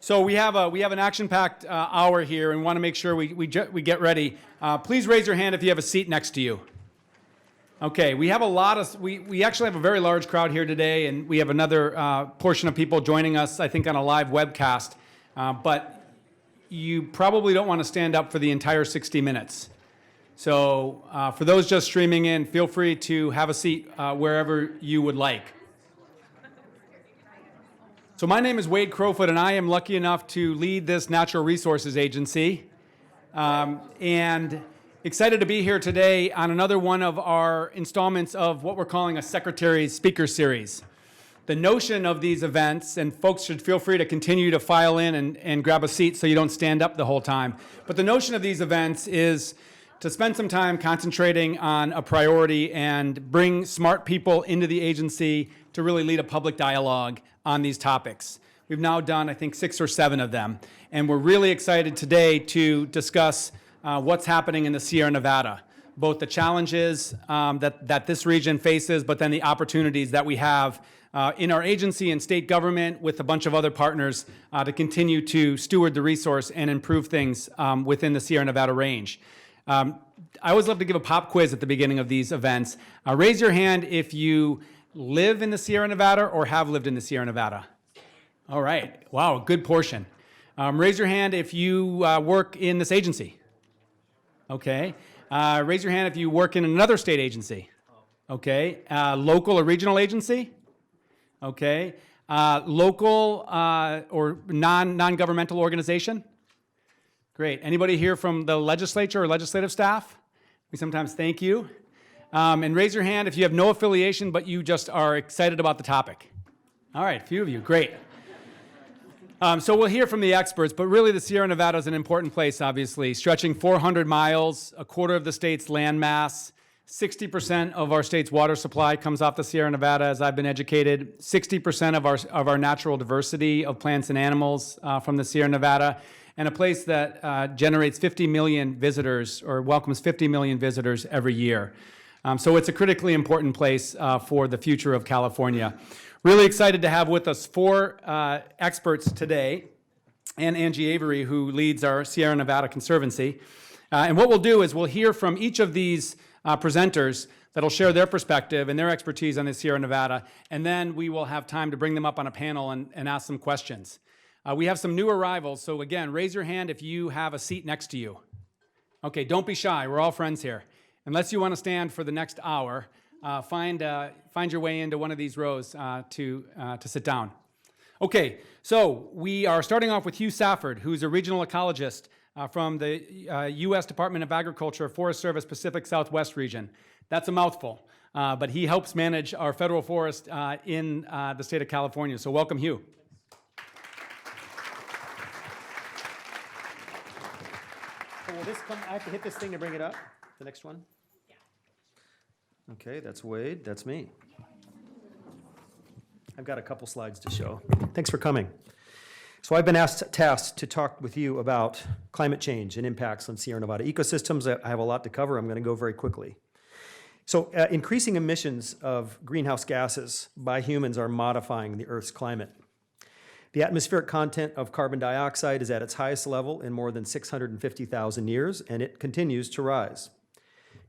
So we have an action-packed hour here, and want to make sure we get ready. Please raise your hand if you have a seat next to you. Okay, we have we actually have a very large crowd here today, and we have another portion of people joining us, I think, on a live webcast. But you probably don't want to stand up for the entire 60 minutes. So for those just streaming in, feel free to have a seat wherever you would like. So my name is Wade Crowfoot, and I am lucky enough to lead this natural resources agency. And excited to be here today on another one of our installments of what we're calling a Secretary Speaker Series. The notion of these events, and folks should feel free to continue to file in and grab a seat so you don't stand up the whole time. But the notion of these events is to spend some time concentrating on a priority and bring smart people into the agency to really lead a public dialogue on these topics. We've now done, I think, 6 or 7 of them. And we're really excited today to discuss what's happening in the Sierra Nevada, both the challenges that this region faces, but then the opportunities that we have in our agency and state government with a bunch of other partners to continue to steward the resource and improve things within the Sierra Nevada range. I always love to give a pop quiz at the beginning of these events. Raise your hand if you live in the Sierra Nevada or have lived in the Sierra Nevada. All right. Wow, a good portion. Raise your hand if you work in this agency. Okay. Raise your hand if you work in another state agency. Okay. Local or regional agency? Okay. Local or non-governmental organization? Great. Anybody here from the legislature or legislative staff? We sometimes thank you. And raise your hand if you have no affiliation, but you just are excited about the topic. All right, a few of you, great. So we'll hear from the experts, but really the Sierra Nevada is an important place, obviously, stretching 400 miles, a quarter of the state's land mass, 60% of our state's water supply comes off the Sierra Nevada, as I've been educated, 60% of our natural diversity of plants and animals from the Sierra Nevada, and a place that generates 50 million visitors or welcomes 50 million visitors every year. So it's a critically important place for the future of California. Really excited to have with us 4 experts today, and Angie Avery, who leads our Sierra Nevada Conservancy. And what we'll do is we'll hear from each of these presenters that'll share their perspective and their expertise on the Sierra Nevada, and then we will have time to bring them up on a panel and ask some questions. We have some new arrivals, so again, raise your hand if you have a seat next to you. Okay, don't be shy, we're all friends here. Unless you want to stand for the next hour, find your way into one of these rows to sit down. Okay, so we are starting off with Hugh Safford, who's a regional ecologist from the U.S. Department of Agriculture, Forest Service, Pacific Southwest region. That's a mouthful, but he helps manage our federal forest in the state of California. So welcome, Hugh. So will this come? I have to hit this thing to bring it up. The next one? Yeah. Okay, that's Wade, that's me. I've got a couple slides to show. Thanks for coming. So I've been tasked to talk with you about climate change and impacts on Sierra Nevada ecosystems. I have a lot to cover. I'm going to go very quickly. So increasing emissions of greenhouse gases by humans are modifying the Earth's climate. The atmospheric content of carbon dioxide is at its highest level in more than 650,000 years, and it continues to rise.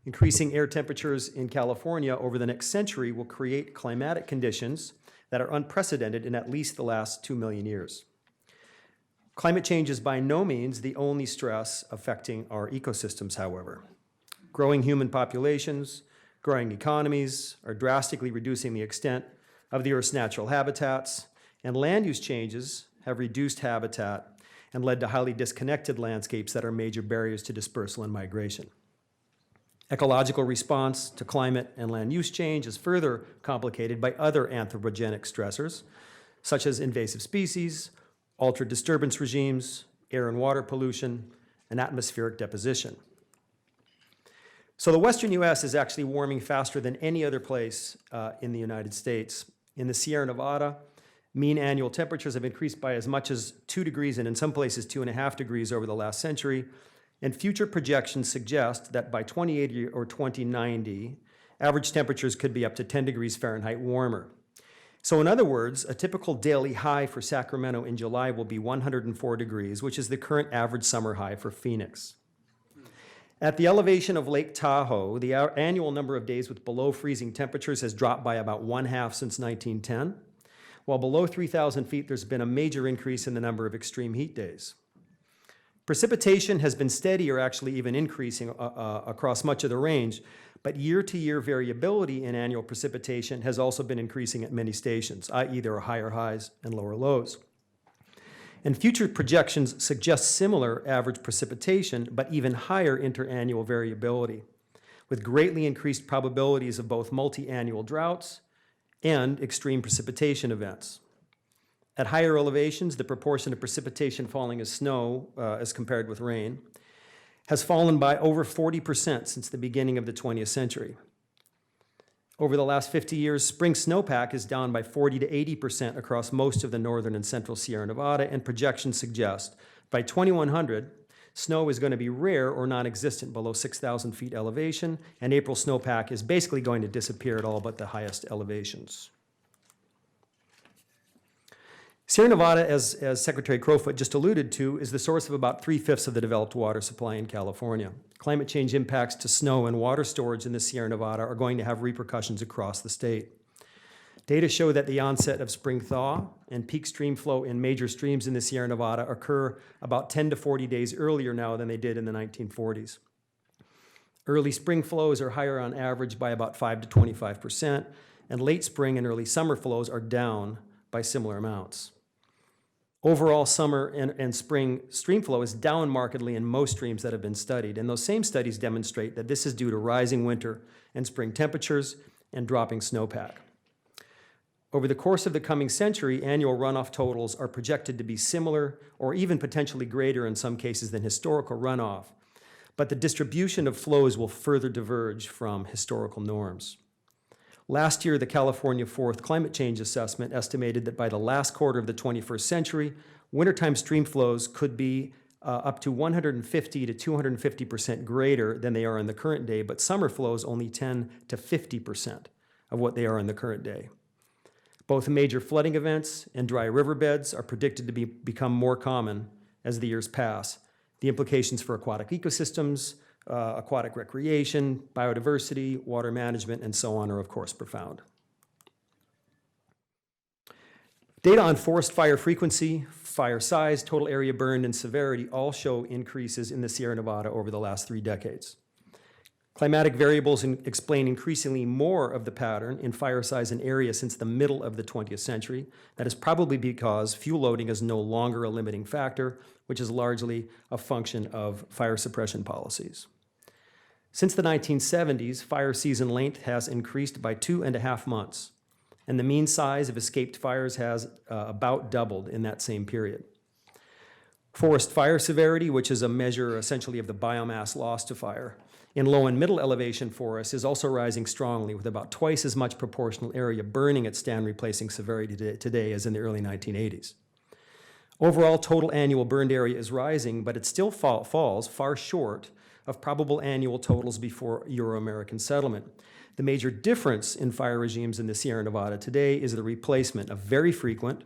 Increasing air temperatures in California over the next century will create climatic conditions that are unprecedented in at least the last 2 million years. Climate change is by no means the only stress affecting our ecosystems, however. Growing human populations, growing economies are drastically reducing the extent of the Earth's natural habitats, and land use changes have reduced habitat and led to highly disconnected landscapes that are major barriers to dispersal and migration. Ecological response to climate and land use change is further complicated by other anthropogenic stressors, such as invasive species, altered disturbance regimes, air and water pollution, and atmospheric deposition. So the western U.S. is actually warming faster than any other place in the United States. In the Sierra Nevada, mean annual temperatures have increased by as much as 2 degrees and in some places 2.5 degrees over the last century. And future projections suggest that by 2080 or 2090, average temperatures could be up to 10 degrees Fahrenheit warmer. So in other words, a typical daily high for Sacramento in July will be 104 degrees, which is the current average summer high for Phoenix. At the elevation of Lake Tahoe, the annual number of days with below freezing temperatures has dropped by about 1/2 since 1910, while below 3,000 feet, there's been a major increase in the number of extreme heat days. Precipitation has been steady or actually even increasing across much of the range, but year-to-year variability in annual precipitation has also been increasing at many stations, i.e. there are higher highs and lower lows. And future projections suggest similar average precipitation, but even higher interannual variability, with greatly increased probabilities of both multi-annual droughts and extreme precipitation events. At higher elevations, the proportion of precipitation falling as snow, as compared with rain, has fallen by over 40% since the beginning of the 20th century. Over the last 50 years, spring snowpack is down by 40 to 80% across most of the northern and central Sierra Nevada, and projections suggest by 2100, snow is going to be rare or non-existent below 6,000 feet elevation, and April snowpack is basically going to disappear at all but the highest elevations. Sierra Nevada, as Secretary Crowfoot just alluded to, is the source of about 3/5 of the developed water supply in California. Climate change impacts to snow and water storage in the Sierra Nevada are going to have repercussions across the state. Data show that the onset of spring thaw and peak stream flow in major streams in the Sierra Nevada occur about 10 to 40 days earlier now than they did in the 1940s. Early spring flows are higher on average by about 5 to 25%, and late spring and early summer flows are down by similar amounts. Overall summer and spring stream flow is down markedly in most streams that have been studied, and those same studies demonstrate that this is due to rising winter and spring temperatures and dropping snowpack. Over the course of the coming century, annual runoff totals are projected to be similar or even potentially greater in some cases than historical runoff, but the distribution of flows will further diverge from historical norms. Last year, the California 4th Climate Change Assessment estimated that by the last quarter of the 21st century, wintertime stream flows could be up to 150 to 250% greater than they are in the current day, but summer flows only 10 to 50% of what they are in the current day. Both major flooding events and dry riverbeds are predicted to become more common as the years pass. The implications for aquatic ecosystems, aquatic recreation, biodiversity, water management, and so on are, of course, profound. Data on forest fire frequency, fire size, total area burned, and severity all show increases in the Sierra Nevada over the last 3 decades. Climatic variables explain increasingly more of the pattern in fire size and area since the middle of the 20th century. That is probably because fuel loading is no longer a limiting factor, which is largely a function of fire suppression policies. Since the 1970s, fire season length has increased by 2.5 months, and the mean size of escaped fires has about doubled in that same period. Forest fire severity, which is a measure essentially of the biomass lost to fire, in low and middle elevation forests is also rising strongly, with about twice as much proportional area burning at stand replacing severity today as in the early 1980s. Overall, total annual burned area is rising, but it still falls far short of probable annual totals before Euro-American settlement. The major difference in fire regimes in the Sierra Nevada today is the replacement of very frequent,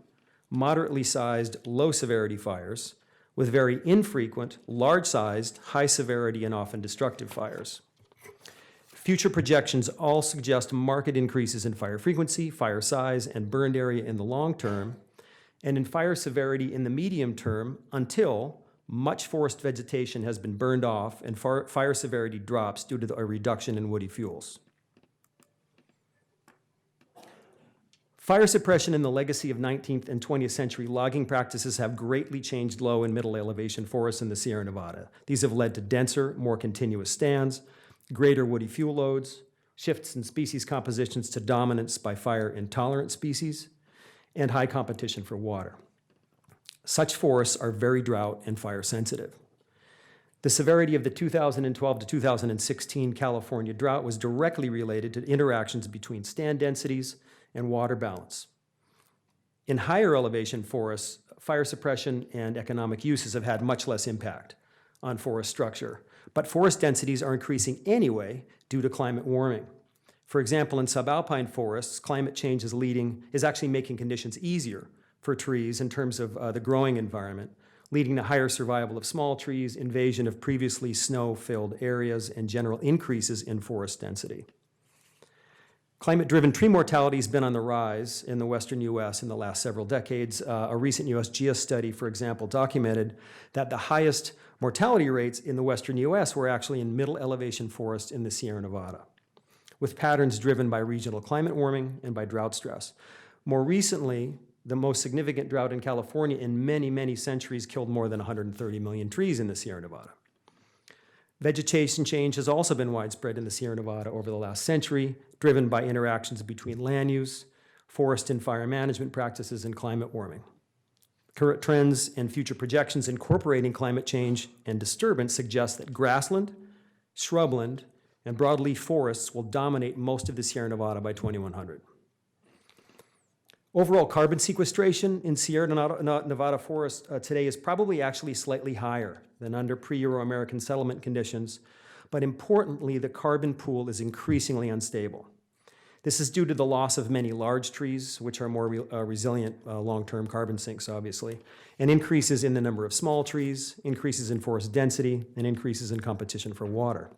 moderately sized, low-severity fires with very infrequent, large-sized, high-severity, and often destructive fires. Future projections all suggest marked increases in fire frequency, fire size, and burned area in the long term, and in fire severity in the medium term until much forest vegetation has been burned off and fire severity drops due to a reduction in woody fuels. Fire suppression and the legacy of 19th and 20th century logging practices have greatly changed low and middle elevation forests in the Sierra Nevada. These have led to denser, more continuous stands, greater woody fuel loads, shifts in species compositions to dominance by fire-intolerant species, and high competition for water. Such forests are very drought and fire sensitive. The severity of the 2012 to 2016 California drought was directly related to interactions between stand densities and water balance. In higher elevation forests, fire suppression and economic uses have had much less impact on forest structure, but forest densities are increasing anyway due to climate warming. For example, in subalpine forests, climate change is actually making conditions easier for trees in terms of the growing environment, leading to higher survival of small trees, invasion of previously snow-filled areas, and general increases in forest density. Climate-driven tree mortality has been on the rise in the western U.S. in the last several decades. A recent USGS study, for example, documented that the highest mortality rates in the western U.S. were actually in middle elevation forests in the Sierra Nevada, with patterns driven by regional climate warming and by drought stress. More recently, the most significant drought in California in many, many centuries killed more than 130 million trees in the Sierra Nevada. Vegetation change has also been widespread in the Sierra Nevada over the last century, driven by interactions between land use, forest and fire management practices, and climate warming. Current trends and future projections incorporating climate change and disturbance suggest that grassland, shrubland, and broadleaf forests will dominate most of the Sierra Nevada by 2100. Overall carbon sequestration in Sierra Nevada forests today is probably actually slightly higher than under pre-Euro-American settlement conditions, but importantly, the carbon pool is increasingly unstable. This is due to the loss of many large trees, which are more resilient long-term carbon sinks, obviously, and increases in the number of small trees, increases in forest density, and increases in competition for water.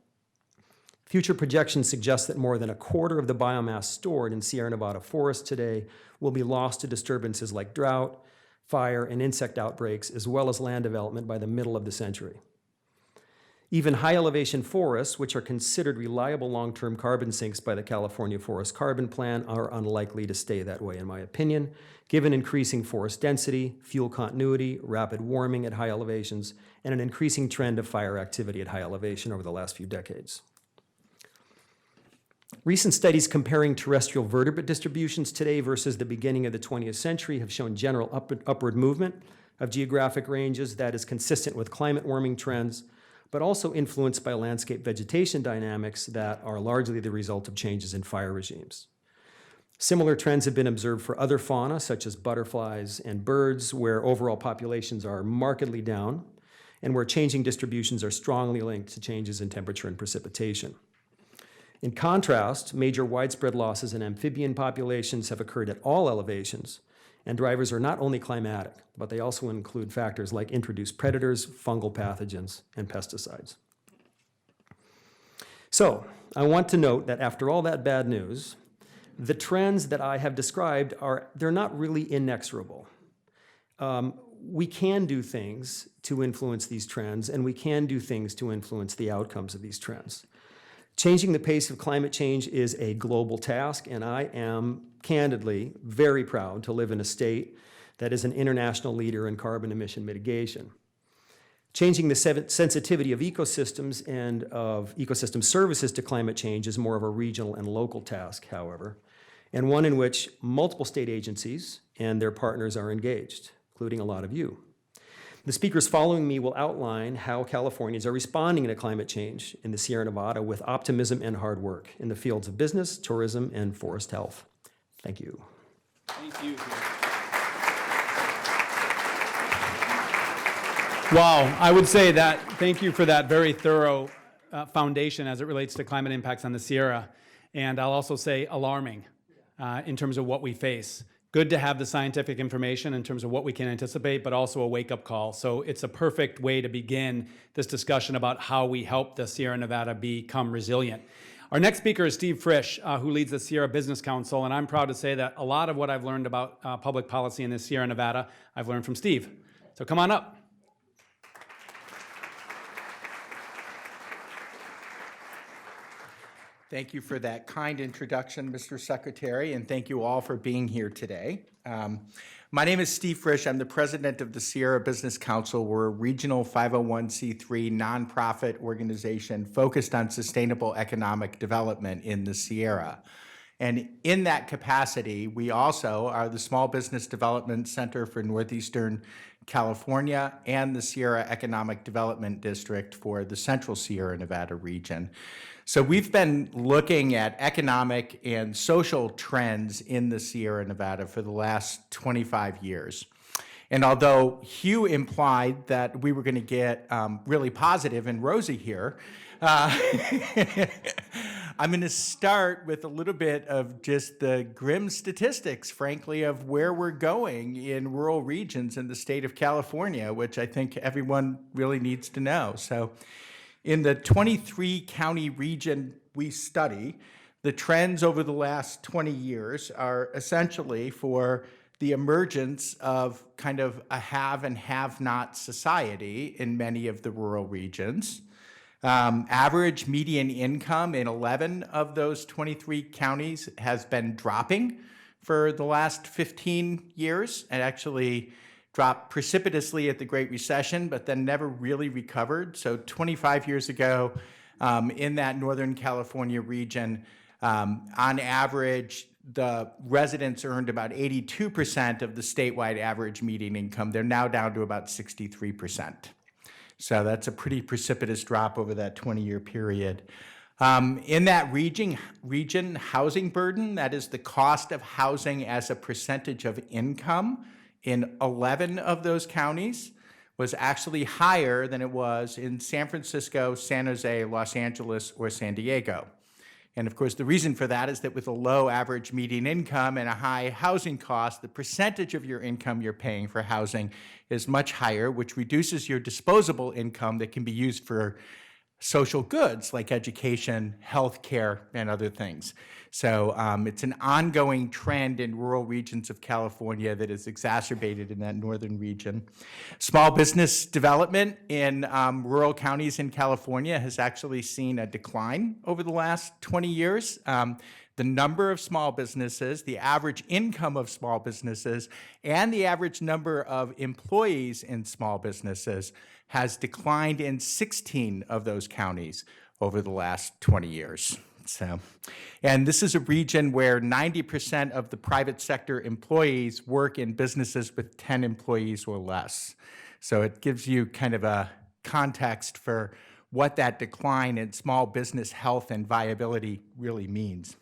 Future projections suggest that more than a quarter of the biomass stored in Sierra Nevada forests today will be lost to disturbances like drought, fire, and insect outbreaks, as well as land development by the middle of the century. Even high-elevation forests, which are considered reliable long-term carbon sinks by the California Forest Carbon Plan, are unlikely to stay that way, in my opinion, given increasing forest density, fuel continuity, rapid warming at high elevations, and an increasing trend of fire activity at high elevation over the last few decades. Recent studies comparing terrestrial vertebrate distributions today versus the beginning of the 20th century have shown general upward movement of geographic ranges that is consistent with climate warming trends, but also influenced by landscape vegetation dynamics that are largely the result of changes in fire regimes. Similar trends have been observed for other fauna, such as butterflies and birds, where overall populations are markedly down, and where changing distributions are strongly linked to changes in temperature and precipitation. In contrast, major widespread losses in amphibian populations have occurred at all elevations, and drivers are not only climatic, but they also include factors like introduced predators, fungal pathogens, and pesticides. So, I want to note that after all that bad news, the trends that I have described they're not really inexorable. We can do things to influence these trends, and we can do things to influence the outcomes of these trends. Changing the pace of climate change is a global task, and I am candidly very proud to live in a state that is an international leader in carbon emission mitigation. Changing the sensitivity of ecosystems and of ecosystem services to climate change is more of a regional and local task, however, and one in which multiple state agencies and their partners are engaged, including a lot of you. The speakers following me will outline how Californians are responding to climate change in the Sierra Nevada with optimism and hard work in the fields of business, tourism, and forest health. Thank you. Thank you. Wow, I would say that thank you for that very thorough foundation as it relates to climate impacts on the Sierra. And I'll also say alarming in terms of what we face. Good to have the scientific information in terms of what we can anticipate, but also a wake-up call. So it's a perfect way to begin this discussion about how we help the Sierra Nevada become resilient. Our next speaker is Steve Frisch, who leads the Sierra Business Council, and I'm proud to say that a lot of what I've learned about public policy in the Sierra Nevada, I've learned from Steve. So come on up. Thank you for that kind introduction, Mr. Secretary, and thank you all for being here today. My name is Steve Frisch. I'm the president of the Sierra Business Council. We're a regional 501c3 nonprofit organization focused on sustainable economic development in the Sierra. And in that capacity, we also are the Small Business Development Center for Northeastern California and the Sierra Economic Development District for the Central Sierra Nevada region. So we've been looking at economic and social trends in the Sierra Nevada for the last 25 years. And although Hugh implied that we were going to get really positive and rosy here, I'm going to start with a little bit of just the grim statistics, frankly, of where we're going in rural regions in the state of California, which I think everyone really needs to know. So in the 23 county region we study, the trends over the last 20 years are essentially for the emergence of kind of a have and have not society in many of the rural regions. Average median income in 11 of those 23 counties has been dropping for the last 15 years. It actually dropped precipitously at the Great Recession, but then never really recovered. So 25 years ago, in that Northern California region, on average, the residents earned about 82% of the statewide average median income. They're now down to about 63%. So that's a pretty precipitous drop over that 20-year period. In that region, housing burden, that is the cost of housing as a percentage of income in 11 of those counties, was actually higher than it was in San Francisco, San Jose, Los Angeles, or San Diego. And of course, the reason for that is that with a low average median income and a high housing cost, the percentage of your income you're paying for housing is much higher, which reduces your disposable income that can be used for social goods like education, healthcare, and other things. So it's an ongoing trend in rural regions of California that is exacerbated in that northern region. Small business development in rural counties in California has actually seen a decline over the last 20 years. The number of small businesses, the average income of small businesses, and the average number of employees in small businesses has declined in 16 of those counties over the last 20 years. So, and this is a region where 90% of the private sector employees work in businesses with 10 employees or less. So it gives you kind of a context for what that decline in small business health and viability really means.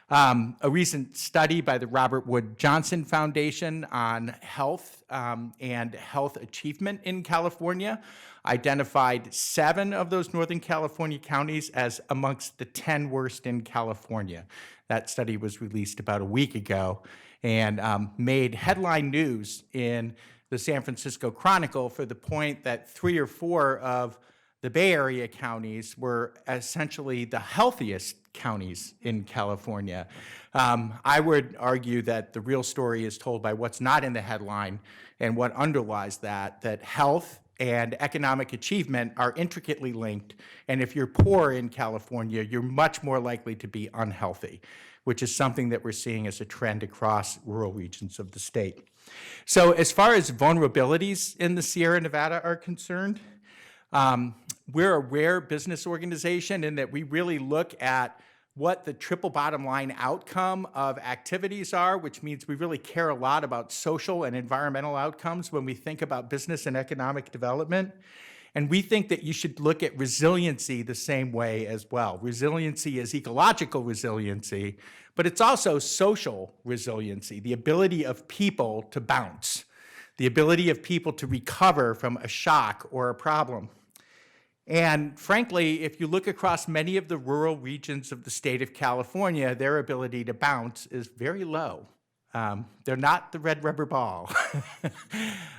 A recent study by the Robert Wood Johnson Foundation on health and health achievement in California identified 7 of those Northern California counties as amongst the 10 worst in California. That study was released about a week ago and made headline news in the San Francisco Chronicle for the point that 3 or 4 of the Bay Area counties were essentially the healthiest counties in California. I would argue that the real story is told by what's not in the headline and what underlies that health and economic achievement are intricately linked. And if you're poor in California, you're much more likely to be unhealthy, which is something that we're seeing as a trend across rural regions of the state. So as far as vulnerabilities in the Sierra Nevada are concerned, we're a rare business organization in that we really look at what the triple bottom line outcome of activities are, which means we really care a lot about social and environmental outcomes when we think about business and economic development. And we think that you should look at resiliency the same way as well. Resiliency is ecological resiliency, but it's also social resiliency, the ability of people to bounce, the ability of people to recover from a shock or a problem. And frankly, if you look across many of the rural regions of the state of California, their ability to bounce is very low. They're not the red rubber ball.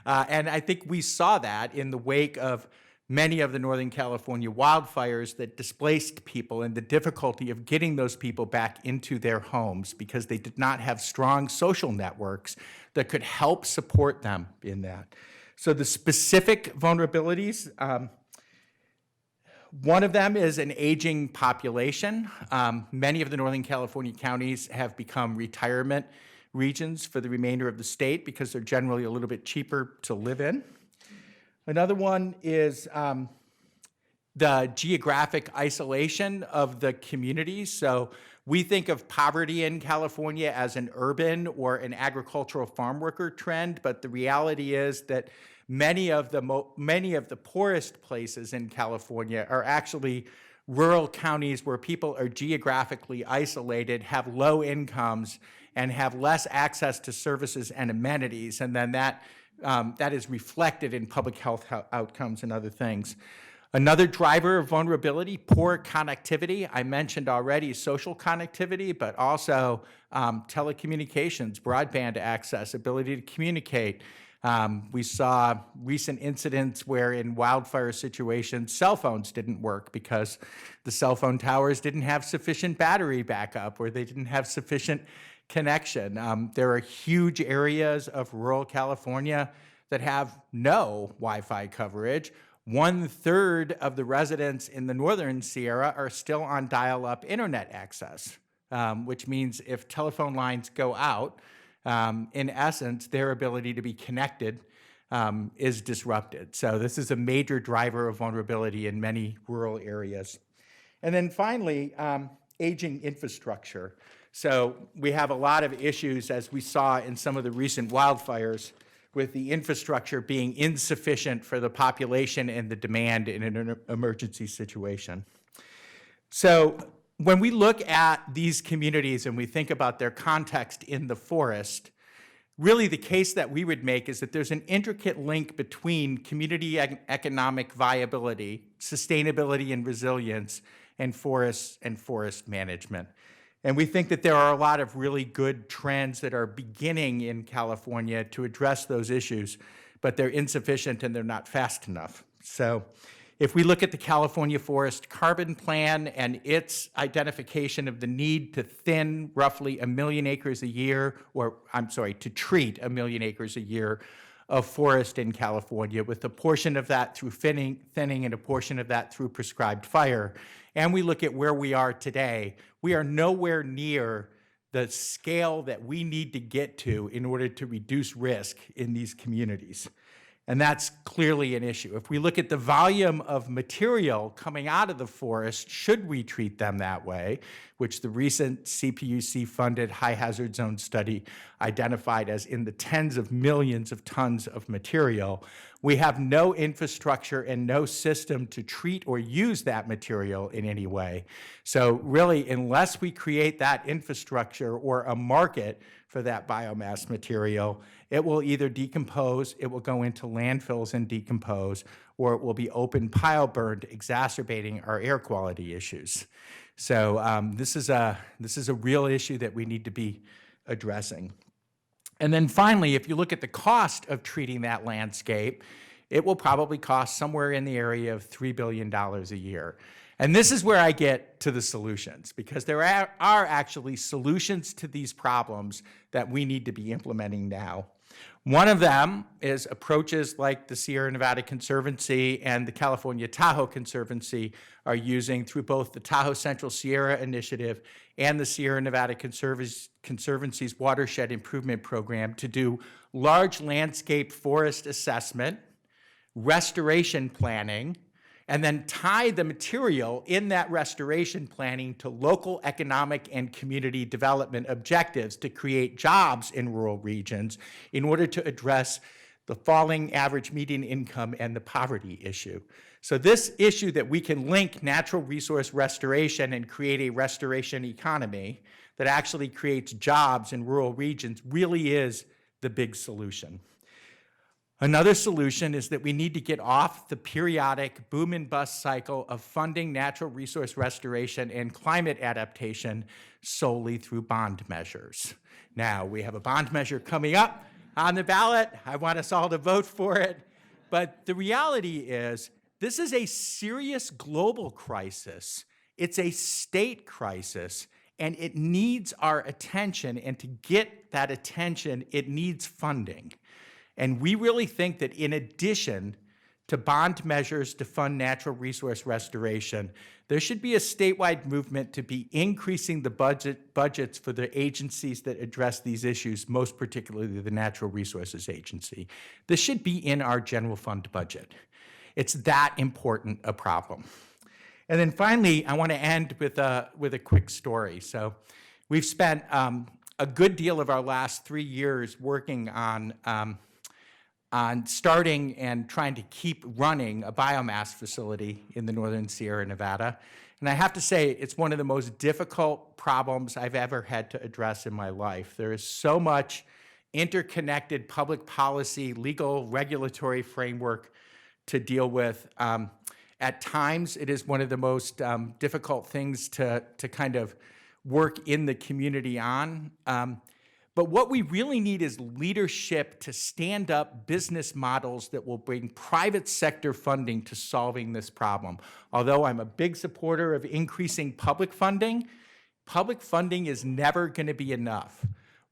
And I think we saw that in the wake of many of the Northern California wildfires that displaced people and the difficulty of getting those people back into their homes because they did not have strong social networks that could help support them in that. So the specific vulnerabilities, one of them is an aging population. Many of the Northern California counties have become retirement regions for the remainder of the state because they're generally a little bit cheaper to live in. Another one is the geographic isolation of the communities. So we think of poverty in California as an urban or an agricultural farm worker trend, but the reality is that many of the poorest places in California are actually rural counties where people are geographically isolated, have low incomes, and have less access to services and amenities, and then that is reflected in public health outcomes and other things. Another driver of vulnerability, poor connectivity. I mentioned already social connectivity, but also telecommunications, broadband access, ability to communicate. We saw recent incidents where in wildfire situations, cell phones didn't work because the cell phone towers didn't have sufficient battery backup or they didn't have sufficient connection. There are huge areas of rural California that have no Wi-Fi coverage. 1/3 of the residents in the Northern Sierra are still on dial-up internet access, which means if telephone lines go out, in essence, their ability to be connected is disrupted. So this is a major driver of vulnerability in many rural areas. And then finally, aging infrastructure. So we have a lot of issues, as we saw in some of the recent wildfires, with the infrastructure being insufficient for the population and the demand in an emergency situation. So when we look at these communities and we think about their context in the forest, really the case that we would make is that there's an intricate link between community economic viability, sustainability and resilience, and forests and forest management. And we think that there are a lot of really good trends that are beginning in California to address those issues, but they're insufficient and they're not fast enough. So if we look at the California Forest Carbon Plan and its identification of the need to thin roughly 1 million acres a year, to treat 1 million acres a year of forest in California, with a portion of that through thinning and a portion of that through prescribed fire, and we look at where we are today, we are nowhere near the scale that we need to get to in order to reduce risk in these communities. And that's clearly an issue. If we look at the volume of material coming out of the forest, should we treat them that way, which the recent CPUC-funded high hazard zone study identified as in the tens of millions of tons of material, we have no infrastructure and no system to treat or use that material in any way. So really, unless we create that infrastructure or a market for that biomass material, it will either decompose, it will go into landfills and decompose, or it will be open pile burned, exacerbating our air quality issues. So this is a real issue that we need to be addressing. And then finally, if you look at the cost of treating that landscape, it will probably cost somewhere in the area of $3 billion a year. And this is where I get to the solutions, because there are actually solutions to these problems that we need to be implementing now. One of them is approaches like the Sierra Nevada Conservancy and the California Tahoe Conservancy are using through both the Tahoe Central Sierra Initiative and the Sierra Nevada Conservancy's Watershed Improvement Program to do large landscape forest assessment, restoration planning, and then tie the material in that restoration planning to local economic and community development objectives to create jobs in rural regions in order to address the falling average median income and the poverty issue. So this issue that we can link natural resource restoration and create a restoration economy that actually creates jobs in rural regions really is the big solution. Another solution is that we need to get off the periodic boom and bust cycle of funding natural resource restoration and climate adaptation solely through bond measures. Now, we have a bond measure coming up on the ballot. I want us all to vote for it. But the reality is, this is a serious global crisis. It's a state crisis, and it needs our attention. And to get that attention, it needs funding. And we really think that in addition to bond measures to fund natural resource restoration, there should be a statewide movement to be increasing the budgets for the agencies that address these issues, most particularly the Natural Resources Agency. This should be in our general fund budget. It's that important a problem. And then finally, I want to end with a quick story. So we've spent a good deal of our last 3 years working on starting and trying to keep running a biomass facility in the Northern Sierra Nevada. And I have to say, it's one of the most difficult problems I've ever had to address in my life. There is so much interconnected public policy, legal, regulatory framework to deal with. At times, it is one of the most difficult things to kind of work in the community on. But what we really need is leadership to stand up business models that will bring private sector funding to solving this problem. Although I'm a big supporter of increasing public funding is never going to be enough.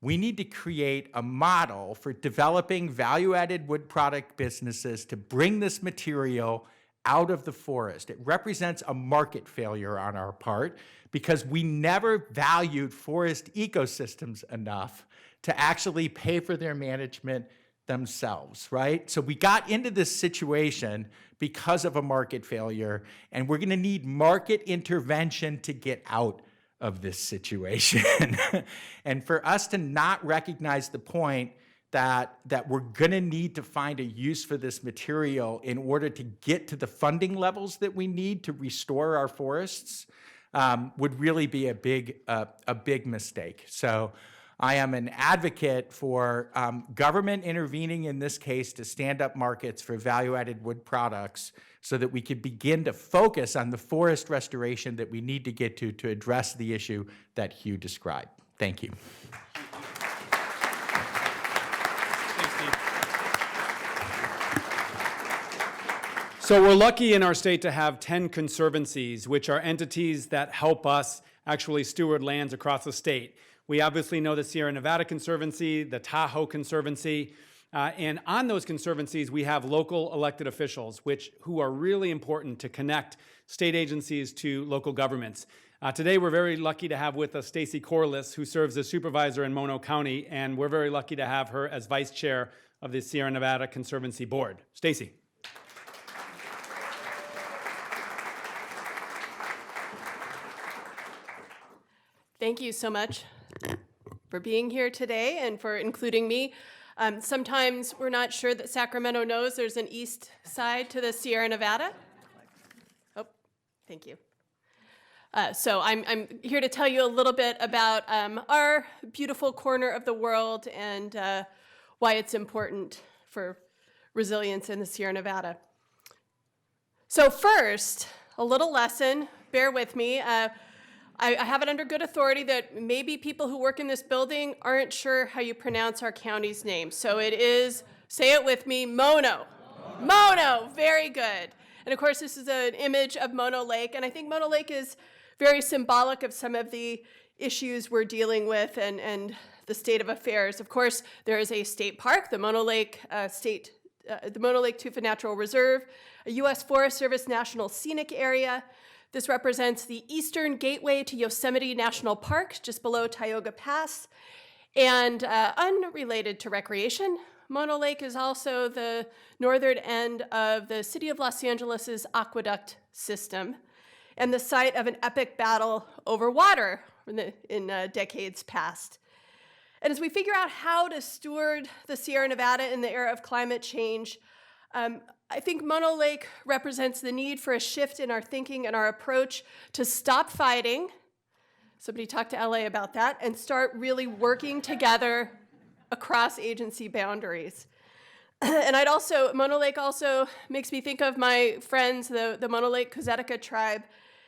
We need to create a model for developing value-added wood product businesses to bring this material out of the forest. It represents a market failure on our part because we never valued forest ecosystems enough to actually pay for their management themselves, right? So we got into this situation because of a market failure, and we're gonna need market intervention to get out of this situation. And for us to not recognize the point that we're gonna need to find a use for this material in order to get to the funding levels that we need to restore our forests would really be a big mistake. So I am an advocate for government intervening in this case to stand up markets for value-added wood products so that we could begin to focus on the forest restoration that we need to get to address the issue that Hugh described. Thank you. So we're lucky in our state to have 10 conservancies, which are entities that help us actually steward lands across the state. We obviously know the Sierra Nevada Conservancy, the Tahoe Conservancy, and on those conservancies we have local elected officials who are really important to connect state agencies to local governments. Today we're very lucky to have with us Stacy Corliss, who serves as supervisor in Mono County, and we're very lucky to have her as vice chair of the Sierra Nevada Conservancy Board. Stacy. Thank you so much for being here today and for including me. Sometimes we're not sure that Sacramento knows there's an east side to the Sierra Nevada. Oh, thank you. So I'm here to tell you a little bit about our beautiful corner of the world and why it's important for resilience in the Sierra Nevada. So first, a little lesson, bear with me. I have it under good authority that maybe people who work in this building aren't sure how you pronounce our county's name. So it is, say it with me, Mono. Mono, very good. And of course, this is an image of Mono Lake, and I think Mono Lake is very symbolic of some of the issues we're dealing with and the state of affairs. Of course, there is a state park, the Mono Lake Tufa Natural Reserve, a U.S. Forest Service National Scenic Area. This represents the eastern gateway to Yosemite National Park, just below Tioga Pass. And unrelated to recreation, Mono Lake is also the northern end of the city of Los Angeles' aqueduct system and the site of an epic battle over water in decades past. And as we figure out how to steward the Sierra Nevada in the era of climate change, I think Mono Lake represents the need for a shift in our thinking and our approach to stop fighting. Somebody talk to LA about that and start really working together across agency boundaries. And Mono Lake also makes me think of my friends, the Mono Lake Kuzetica tribe.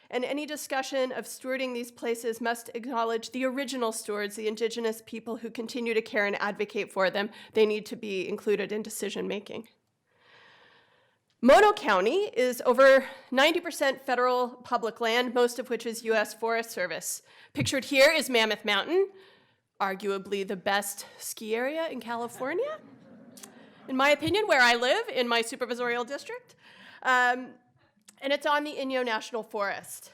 And any discussion of stewarding these places must acknowledge the original stewards, the indigenous people who continue to care and advocate for them. They need to be included in decision making. Mono County is over 90% federal public land, most of which is U.S. Forest Service. Pictured here is Mammoth Mountain, arguably the best ski area in California, in my opinion, where I live in my supervisorial district. And it's on the Inyo National Forest.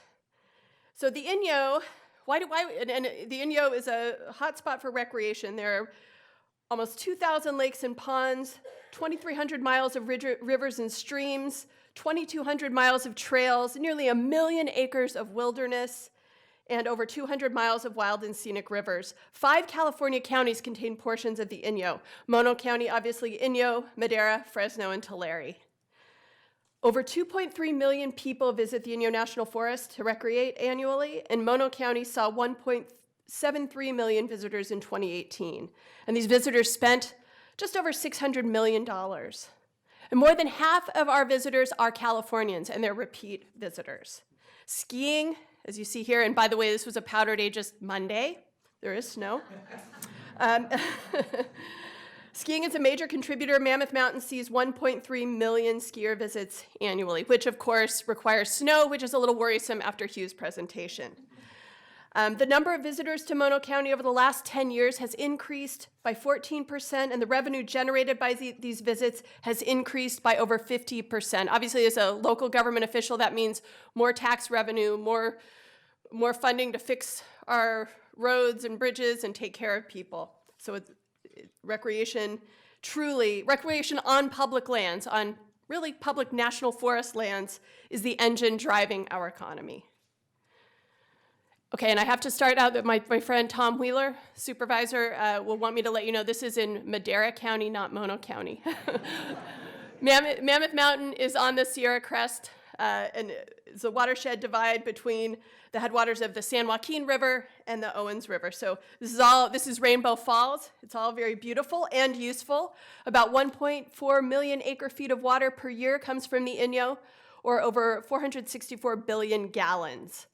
So the Inyo, the Inyo is a hotspot for recreation. There are almost 2,000 lakes and ponds, 2,300 miles of rivers and streams, 2,200 miles of trails, nearly 1 million acres of wilderness, and over 200 miles of wild and scenic rivers. 5 California counties contain portions of the Inyo. Mono County, obviously, Inyo, Madera, Fresno, and Tulare. Over 2.3 million people visit the Inyo National Forest to recreate annually, and Mono County saw 1.73 million visitors in 2018. And these visitors spent just over $600 million. And more than half of our visitors are Californians, and they're repeat visitors. Skiing, as you see here, and by the way, this was a powder day just Monday. There is snow. Skiing is a major contributor. Mammoth Mountain sees 1.3 million skier visits annually, which of course requires snow, which is a little worrisome after Hugh's presentation. The number of visitors to Mono County over the last 10 years has increased by 14%, and the revenue generated by these visits has increased by over 50%. Obviously, as a local government official, that means more tax revenue, more funding to fix our roads and bridges and take care of people. So it's recreation on public lands, on really public national forest lands, is the engine driving our economy. Okay, and I have to start out that my friend Tom Wheeler, supervisor, will want me to let you know this is in Madera County, not Mono County. Mammoth Mountain is on the Sierra Crest, and it's a watershed divide between the headwaters of the San Joaquin River and the Owens River. So this is Rainbow Falls. It's all very beautiful and useful. About 1.4 million acre-feet of water per year comes from the Inyo, or over 464 billion gallons.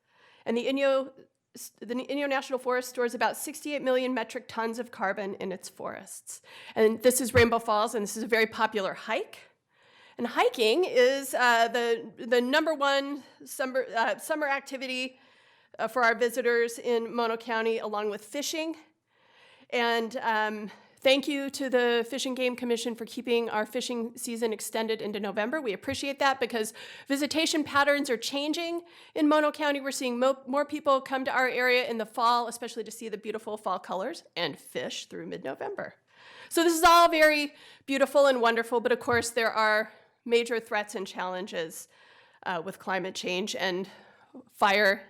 And the Inyo National Forest stores about 68 million metric tons of carbon in its forests. And this is Rainbow Falls, and this is a very popular hike. And hiking is the number one summer activity for our visitors in Mono County, along with fishing. And thank you to the Fish and Game Commission for keeping our fishing season extended into November. We appreciate that because visitation patterns are changing in Mono County. We're seeing more people come to our area in the fall, especially to see the beautiful fall colors and fish through mid-November. So this is all very beautiful and wonderful, but of course there are major threats and challenges with climate change, and fire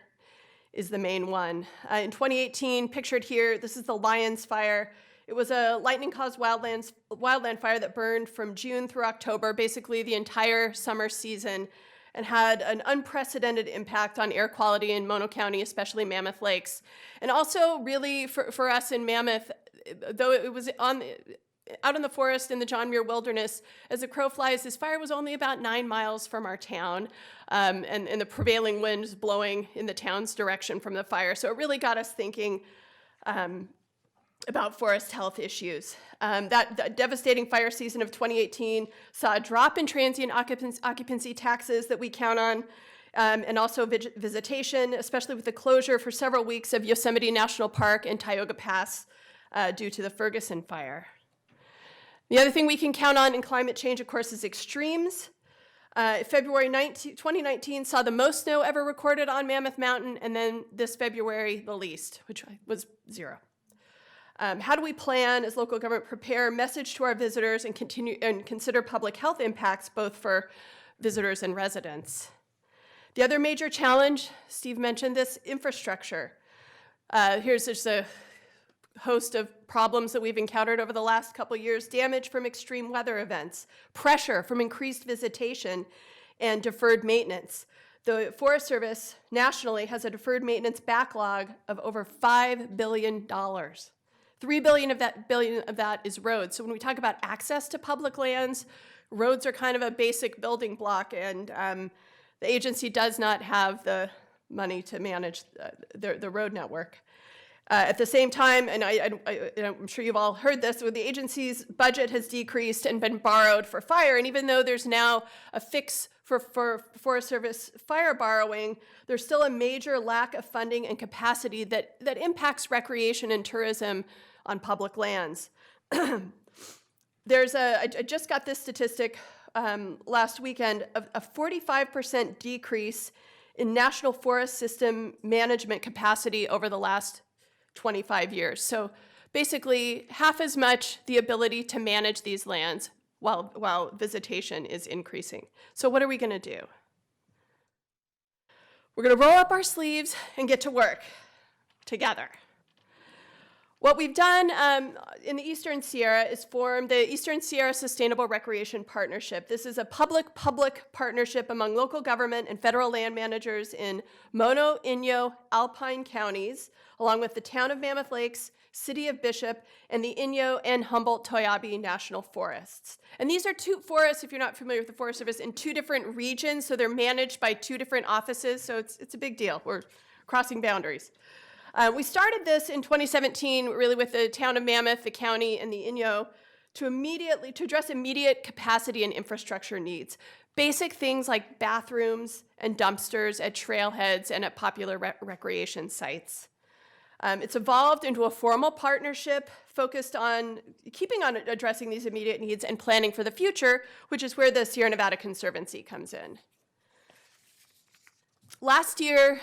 is the main one. In 2018, pictured here, this is the Lyons Fire. It was a lightning-caused wildland fire that burned from June through October, basically the entire summer season, and had an unprecedented impact on air quality in Mono County, especially Mammoth Lakes. And also, really, for us in Mammoth, though it was out in the forest in the John Muir Wilderness, as the crow flies, this fire was only about 9 miles from our town, and the prevailing wind was blowing in the town's direction from the fire. So it really got us thinking about forest health issues. That devastating fire season of 2018 saw a drop in transient occupancy taxes that we count on, and also visitation, especially with the closure for several weeks of Yosemite National Park and Tioga Pass due to the Ferguson fire. The other thing we can count on in climate change, of course, is extremes. February 2019 saw the most snow ever recorded on Mammoth Mountain, and then this February, the least, which was 0. How do we plan as local government prepare a message to our visitors and consider public health impacts both for visitors and residents? The other major challenge, Steve mentioned this, infrastructure. Here's just a host of problems that we've encountered over the last couple years: damage from extreme weather events, pressure from increased visitation, and deferred maintenance. The Forest Service nationally has a deferred maintenance backlog of over $5 billion. $3 billion of that is roads. So when we talk about access to public lands, roads are kind of a basic building block, and the agency does not have the money to manage the road network. At the same time, and I'm sure you've all heard this, the agency's budget has decreased and been borrowed for fire, and even though there's now a fix for Forest Service fire borrowing, there's still a major lack of funding and capacity that impacts recreation and tourism on public lands. I just got this statistic last weekend, a 45% decrease in National Forest System management capacity over the last 25 years. So basically half as much the ability to manage these lands while visitation is increasing. So what are we going to do? We're going to roll up our sleeves and get to work together. What we've done in the Eastern Sierra is form the Eastern Sierra Sustainable Recreation Partnership. This is a public-public partnership among local government and federal land managers in Mono, Inyo, Alpine counties, along with the town of Mammoth Lakes, city of Bishop, and the Inyo and Humboldt-Toyabe National Forests. And these are two forests, if you're not familiar with the Forest Service, in two different regions, so they're managed by two different offices, so it's a big deal. We're crossing boundaries. We started this in 2017, really with the town of Mammoth, the county, and the Inyo to address immediate capacity and infrastructure needs. Basic things like bathrooms and dumpsters at trailheads and at popular recreation sites. It's evolved into a formal partnership focused on keeping on addressing these immediate needs and planning for the future, which is where the Sierra Nevada Conservancy comes in. Last year,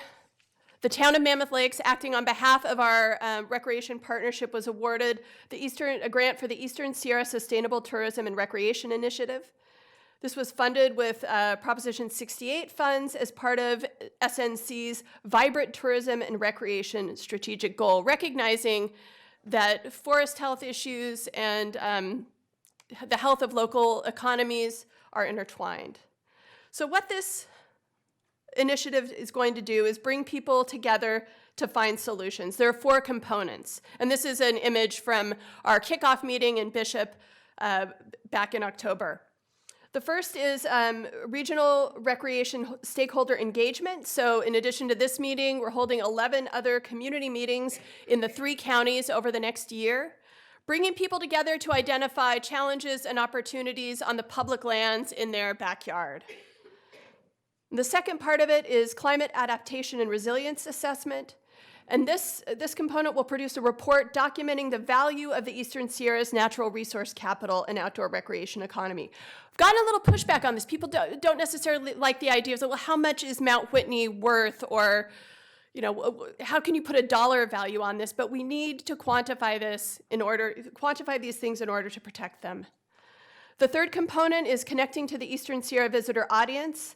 the town of Mammoth Lakes, acting on behalf of our recreation partnership, was awarded a grant for the Eastern Sierra Sustainable Tourism and Recreation Initiative. This was funded with Proposition 68 funds as part of SNC's Vibrant Tourism and Recreation Strategic Goal, recognizing that forest health issues and the health of local economies are intertwined. So what this initiative is going to do is bring people together to find solutions. There are 4 components, and this is an image from our kickoff meeting in Bishop back in October. The first is regional recreation stakeholder engagement. So in addition to this meeting, we're holding 11 other community meetings in the 3 counties over the next year, bringing people together to identify challenges and opportunities on the public lands in their backyard. The second part of it is climate adaptation and resilience assessment. And this component will produce a report documenting the value of the Eastern Sierra's natural resource capital and outdoor recreation economy. I've gotten a little pushback on this. People don't necessarily like the idea of, well, how much is Mount Whitney worth? Or, you know, how can you put a dollar value on this? But we need to quantify these things in order to protect them. The third component is connecting to the Eastern Sierra visitor audience.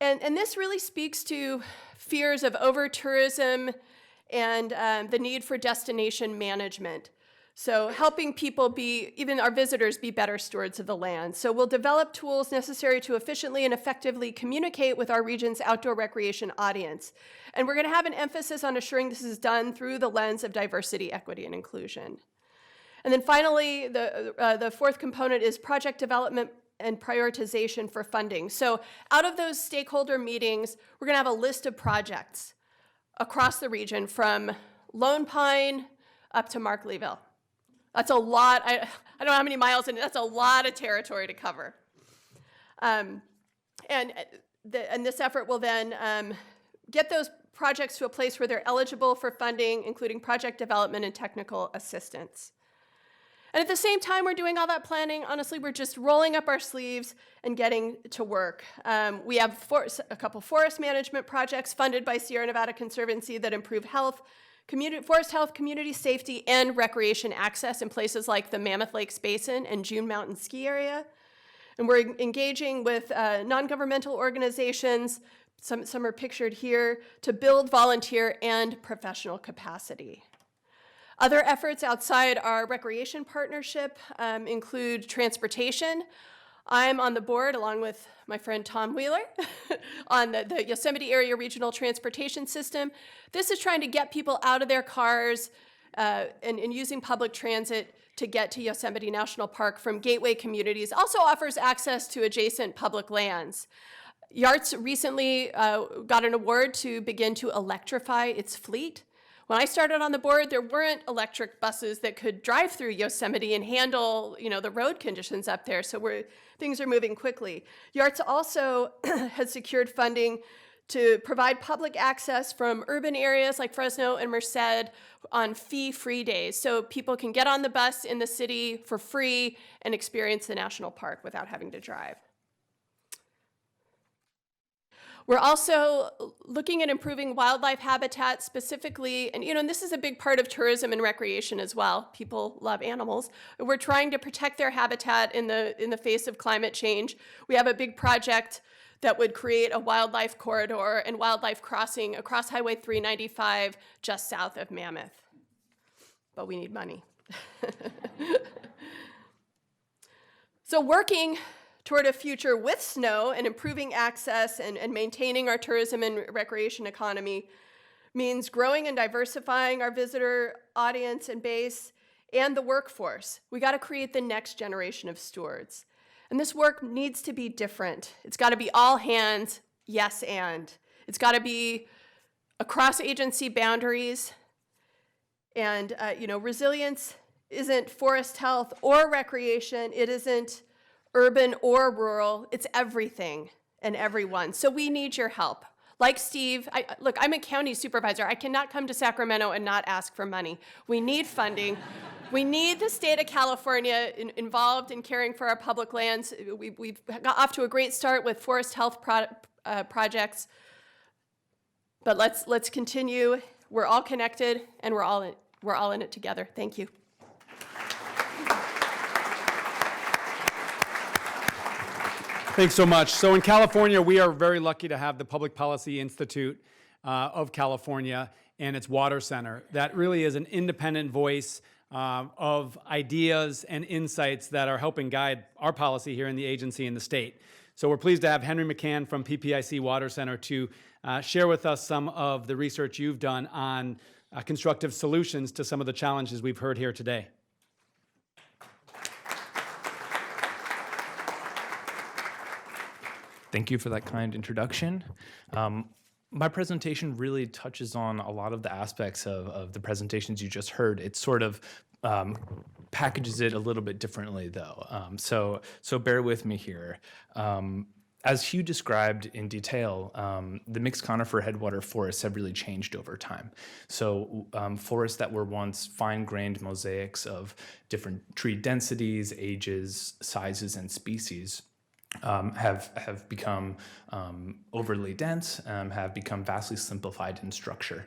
And this really speaks to fears of over-tourism and the need for destination management. So helping people even our visitors, be better stewards of the land. So we'll develop tools necessary to efficiently and effectively communicate with our region's outdoor recreation audience. And we're going to have an emphasis on assuring this is done through the lens of diversity, equity, and inclusion. And then finally, the fourth component is project development and prioritization for funding. So out of those stakeholder meetings, we're going to have a list of projects across the region from Lone Pine up to Markleeville. That's a lot. I don't know how many miles in it. That's a lot of territory to cover. And this effort will then get those projects to a place where they're eligible for funding, including project development and technical assistance. And at the same time we're doing all that planning, honestly, we're just rolling up our sleeves and getting to work. We have a couple forest management projects funded by Sierra Nevada Conservancy that improve health, forest health, community safety, and recreation access in places like the Mammoth Lakes Basin and June Mountain Ski Area. And we're engaging with non-governmental organizations, some are pictured here, to build volunteer and professional capacity. Other efforts outside our recreation partnership include transportation. I'm on the board, along with my friend Tom Wheeler, on the Yosemite Area Regional Transportation System. This is trying to get people out of their cars and using public transit to get to Yosemite National Park from gateway communities. Also offers access to adjacent public lands. YARTS recently got an award to begin to electrify its fleet. When I started on the board, there weren't electric buses that could drive through Yosemite and handle, the road conditions up there. So things are moving quickly. YARTS also has secured funding to provide public access from urban areas like Fresno and Merced on fee-free days. So people can get on the bus in the city for free and experience the national park without having to drive. We're also looking at improving wildlife habitat specifically, and this is a big part of tourism and recreation as well. People love animals. We're trying to protect their habitat in the face of climate change. We have a big project that would create a wildlife corridor and wildlife crossing across Highway 395 just south of Mammoth. but we need money. So working toward a future with snow and improving access and maintaining our tourism and recreation economy means growing and diversifying our visitor audience and base and the workforce. We got to create the next generation of stewards. And this work needs to be different. It's got to be all hands, yes and. It's got to be across agency boundaries. And resilience isn't forest health or recreation. It isn't urban or rural. It's everything and everyone. So we need your help. Like Steve, look, I'm a county supervisor. I cannot come to Sacramento and not ask for money. We need funding. We need the state of California involved in caring for our public lands. We've got off to a great start with forest health projects. But let's continue. We're all connected, and we're all in it together. Thank you. Thanks so much. So in California, we are very lucky to have the Public Policy Institute of California and its Water Center. That really is an independent voice of ideas and insights that are helping guide our policy here in the agency and the state. So we're pleased to have Henry McCann from PPIC Water Center to share with us some of the research you've done on constructive solutions to some of the challenges we've heard here today. Thank you for that kind introduction. My presentation really touches on a lot of the aspects of the presentations you just heard. It sort of packages it a little bit differently, though. So bear with me here. As Hugh described in detail, the mixed conifer headwater forests have really changed over time. So forests that were once fine-grained mosaics of different tree densities, ages, sizes, and species have become overly dense, have become vastly simplified in structure.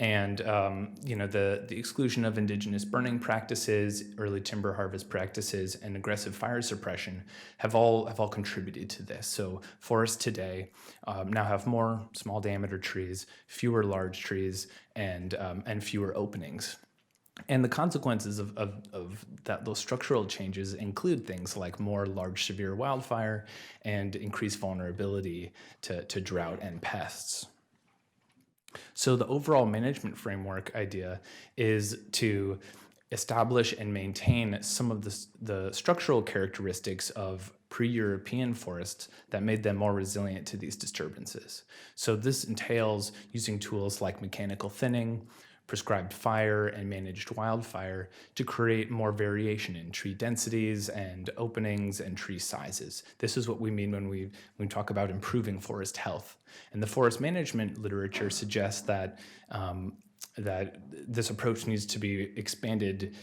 And the exclusion of indigenous burning practices, early timber harvest practices, and aggressive fire suppression have all contributed to this. So forests today now have more small diameter trees, fewer large trees, and fewer openings. And the consequences of those structural changes include things like more large severe wildfire and increased vulnerability to drought and pests. So the overall management framework idea is to establish and maintain some of the structural characteristics of pre-European forests that made them more resilient to these disturbances. So this entails using tools like mechanical thinning, prescribed fire, and managed wildfire to create more variation in tree densities and openings and tree sizes. This is what we mean when we talk about improving forest health. And the forest management literature suggests that this approach needs to be expanded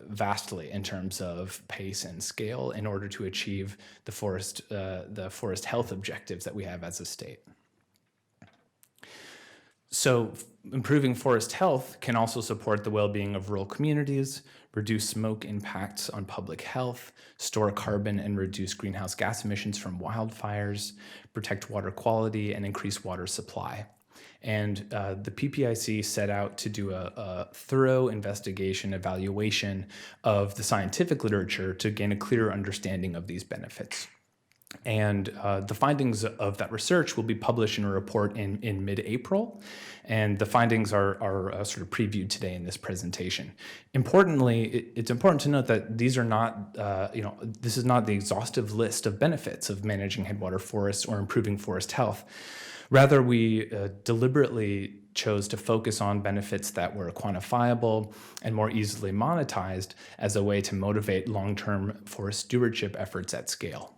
vastly in terms of pace and scale in order to achieve the forest health objectives that we have as a state. So improving forest health can also support the well-being of rural communities, reduce smoke impacts on public health, store carbon and reduce greenhouse gas emissions from wildfires, protect water quality, and increase water supply. And the PPIC set out to do a thorough investigation, evaluation of the scientific literature to gain a clearer understanding of these benefits. And the findings of that research will be published in a report in mid-April, and the findings are sort of previewed today in this presentation. Importantly, it's important to note that these are not, this is not the exhaustive list of benefits of managing headwater forests or improving forest health. Rather, we deliberately chose to focus on benefits that were quantifiable and more easily monetized as a way to motivate long-term forest stewardship efforts at scale.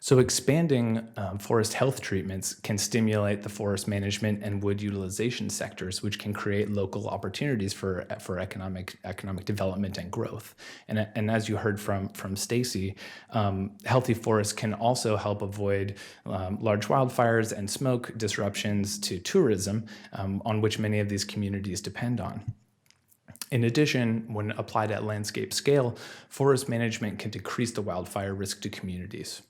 So expanding forest health treatments can stimulate the forest management and wood utilization sectors, which can create local opportunities for economic development and growth. And as you heard from Stacy, healthy forests can also help avoid large wildfires and smoke disruptions to tourism, on which many of these communities depend on. In addition, when applied at landscape scale, forest management can decrease the wildfire risk to communities.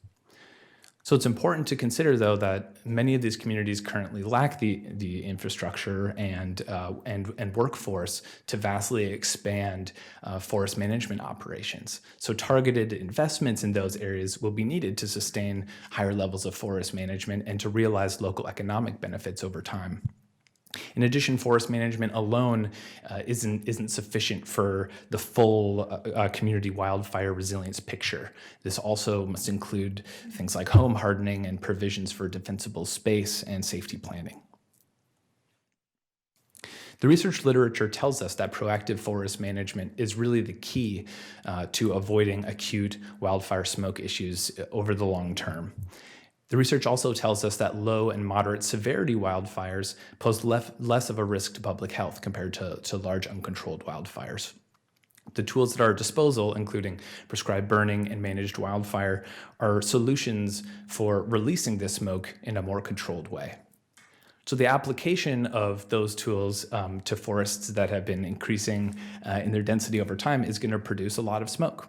So it's important to consider, though, that many of these communities currently lack the infrastructure and workforce to vastly expand forest management operations. So targeted investments in those areas will be needed to sustain higher levels of forest management and to realize local economic benefits over time. In addition, forest management alone isn't sufficient for the full community wildfire resilience picture. This also must include things like home hardening and provisions for defensible space and safety planning. The research literature tells us that proactive forest management is really the key to avoiding acute wildfire smoke issues over the long term. The research also tells us that low and moderate severity wildfires pose less of a risk to public health compared to large uncontrolled wildfires. The tools at our disposal, including prescribed burning and managed wildfire, are solutions for releasing this smoke in a more controlled way. So the application of those tools to forests that have been increasing in their density over time is going to produce a lot of smoke.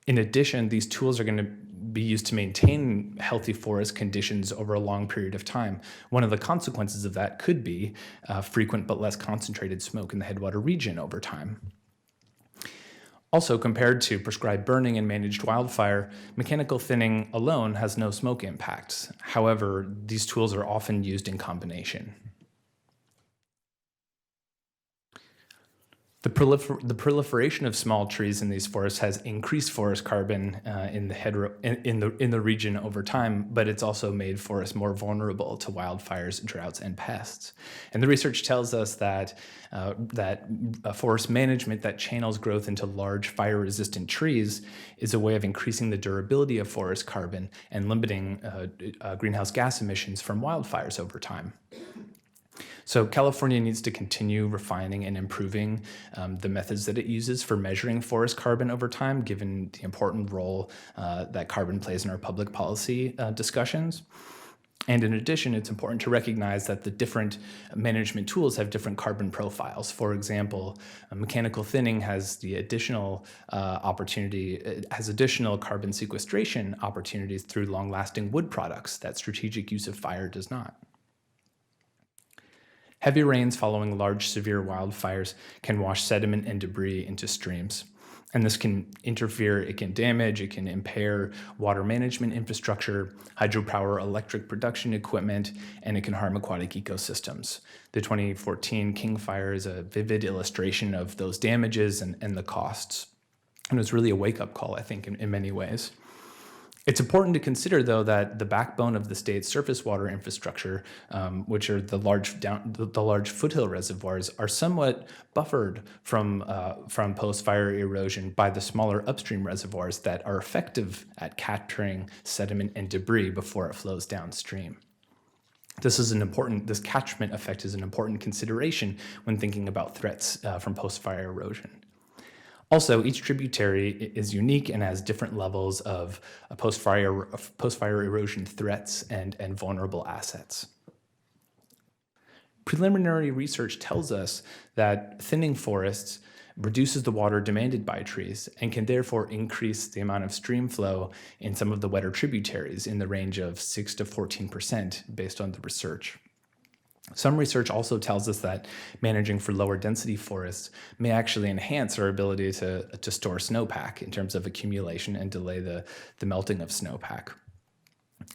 In addition, these tools are going to be used to maintain healthy forest conditions over a long period of time. One of the consequences of that could be frequent but less concentrated smoke in the headwater region over time. Also, compared to prescribed burning and managed wildfire, mechanical thinning alone has no smoke impacts. However, these tools are often used in combination. The proliferation of small trees in these forests has increased forest carbon in the region over time, but it's also made forests more vulnerable to wildfires, droughts, and pests. And the research tells us that forest management that channels growth into large fire-resistant trees is a way of increasing the durability of forest carbon and limiting greenhouse gas emissions from wildfires over time. So California needs to continue refining and improving the methods that it uses for measuring forest carbon over time, given the important role that carbon plays in our public policy discussions. And in addition, it's important to recognize that the different management tools have different carbon profiles. For example, mechanical thinning has the additional additional carbon sequestration opportunities through long-lasting wood products that strategic use of fire does not. Heavy rains following large severe wildfires can wash sediment and debris into streams. And this can interfere, it can damage, it can impair water management infrastructure, hydropower electric production equipment, and it can harm aquatic ecosystems. The 2014 King Fire is a vivid illustration of those damages and the costs. And it was really a wake-up call, I think, in many ways. It's important to consider, though, that the backbone of the state's surface water infrastructure, which are the large foothill reservoirs, are somewhat buffered from post-fire erosion by the smaller upstream reservoirs that are effective at capturing sediment and debris before it flows downstream. This catchment effect is an important consideration when thinking about threats from post-fire erosion. Also, each tributary is unique and has different levels of post-fire erosion threats and vulnerable assets. Preliminary research tells us that thinning forests reduces the water demanded by trees and can therefore increase the amount of stream flow in some of the wetter tributaries in the range of 6 to 14% based on the research. Some research also tells us that managing for lower density forests may actually enhance our ability to store snowpack in terms of accumulation and delay the melting of snowpack.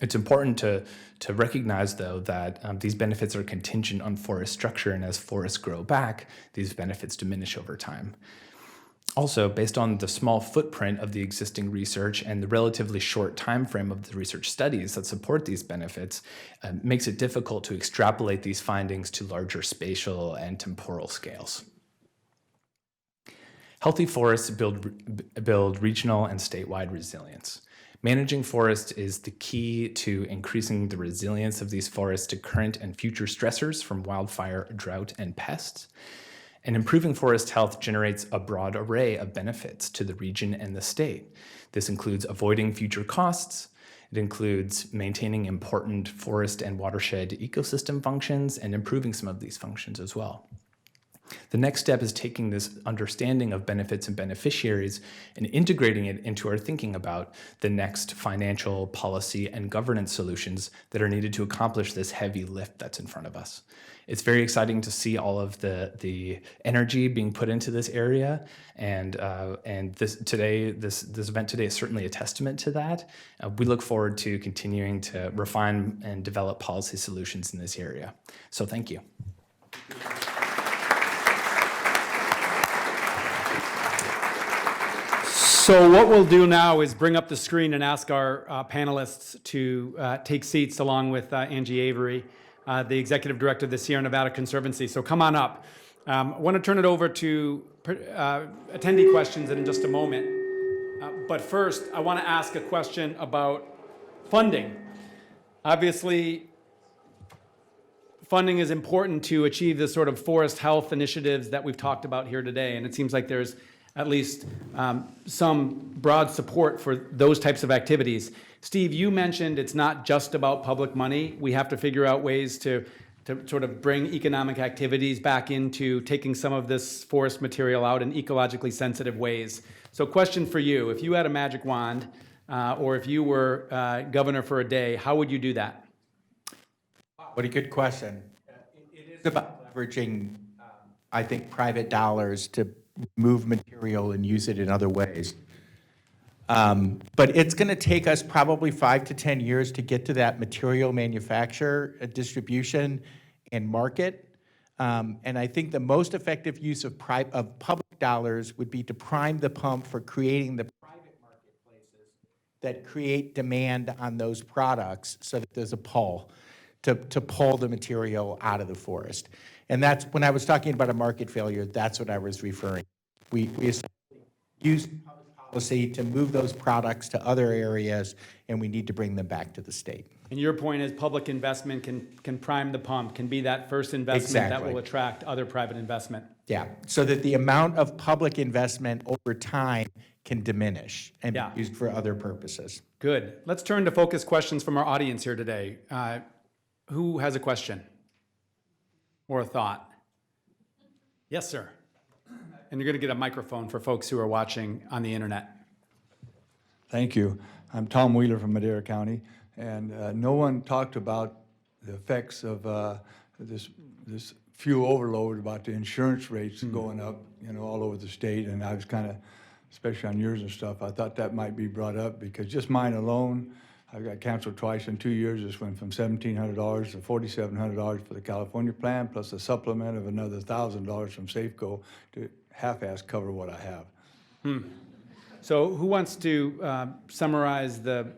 It's important to recognize, though, that these benefits are contingent on forest structure, and as forests grow back, these benefits diminish over time. Also, based on the small footprint of the existing research and the relatively short time frame of the research studies that support these benefits, makes it difficult to extrapolate these findings to larger spatial and temporal scales. Healthy forests build regional and statewide resilience. Managing forests is the key to increasing the resilience of these forests to current and future stressors from wildfire, drought, and pests. And improving forest health generates a broad array of benefits to the region and the state. This includes avoiding future costs. It includes maintaining important forest and watershed ecosystem functions and improving some of these functions as well. The next step is taking this understanding of benefits and beneficiaries and integrating it into our thinking about the next financial policy and governance solutions that are needed to accomplish this heavy lift that's in front of us. It's very exciting to see all of the energy being put into this area, and this event today is certainly a testament to that. We look forward to continuing to refine and develop policy solutions in this area. So thank you. So what we'll do now is bring up the screen and ask our panelists to take seats along with Angie Avery, the Executive Director of the Sierra Nevada Conservancy. So come on up. I want to turn it over to attendee questions in just a moment. But first, I want to ask a question about funding. Obviously, funding is important to achieve the sort of forest health initiatives that we've talked about here today. And it seems like there's at least some broad support for those types of activities. Steve, you mentioned it's not just about public money. We have to figure out ways to sort of bring economic activities back into taking some of this forest material out in ecologically sensitive ways. So question for you, if you had a magic wand, or if you were governor for a day, how would you do that? What a good question. It is about leveraging, I think, private dollars to move material and use it in other ways. But it's going to take us probably 5 to 10 years to get to that material manufacture, distribution, and market. And I think the most effective use of public dollars would be to prime the pump for creating the private marketplaces that create demand on those products so that there's a pull to pull the material out of the forest. And that's, when I was talking about a market failure, that's what I was referring to. We use public policy to move those products to other areas, and we need to bring them back to the state. And your point is public investment can prime the pump, can be that first investment that will attract other private investment. Yeah, so that the amount of public investment over time can diminish and be used for other purposes. Good. Let's turn to focus questions from our audience here today. Who has a question or a thought? Yes, sir. And you're going to get a microphone for folks who are watching on the internet. Thank you. I'm Tom Wheeler from Madera County, and no one talked about the effects of this fuel overload, about the insurance rates going up, all over the state. And I was kind of, especially on yours and stuff, I thought that might be brought up because just mine alone, I got canceled twice in 2 years. This went from $1,700 to $4,700 for the California plan, plus a supplement of another $1,000 from Safeco to half-ass cover what I have. So who wants to summarize the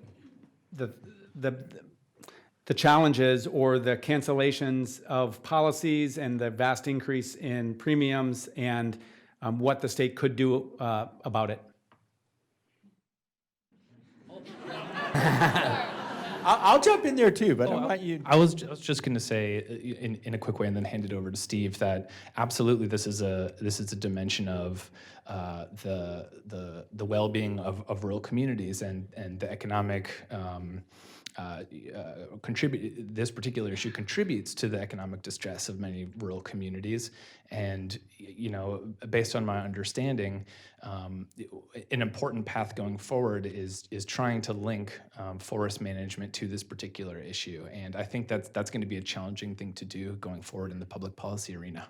challenges or the cancellations of policies and the vast increase in premiums and what the state could do about it? I'll jump in there too, but I want you. I was just going to say in a quick way, and then hand it over to Steve, that absolutely this is a dimension of the well-being of rural communities and the economic this particular issue contributes to the economic distress of many rural communities. And based on my understanding, an important path going forward is trying to link forest management to this particular issue. And I think that's going to be a challenging thing to do going forward in the public policy arena.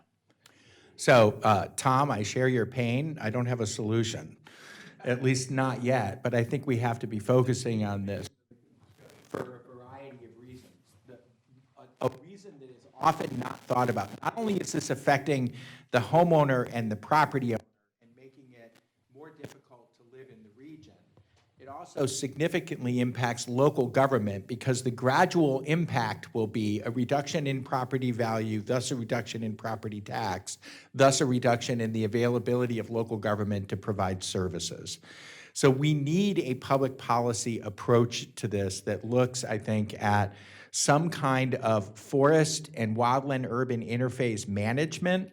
So, Tom, I share your pain. I don't have a solution, at least not yet, but I think we have to be focusing on this for a variety of reasons. A reason that is often not thought about. Not only is this affecting the homeowner and the property owner and making it more difficult to live in the region, it also significantly impacts local government because the gradual impact will be a reduction in property value, thus a reduction in property tax, thus a reduction in the availability of local government to provide services. So we need a public policy approach to this that looks, I think, at some kind of forest and wildland-urban interface management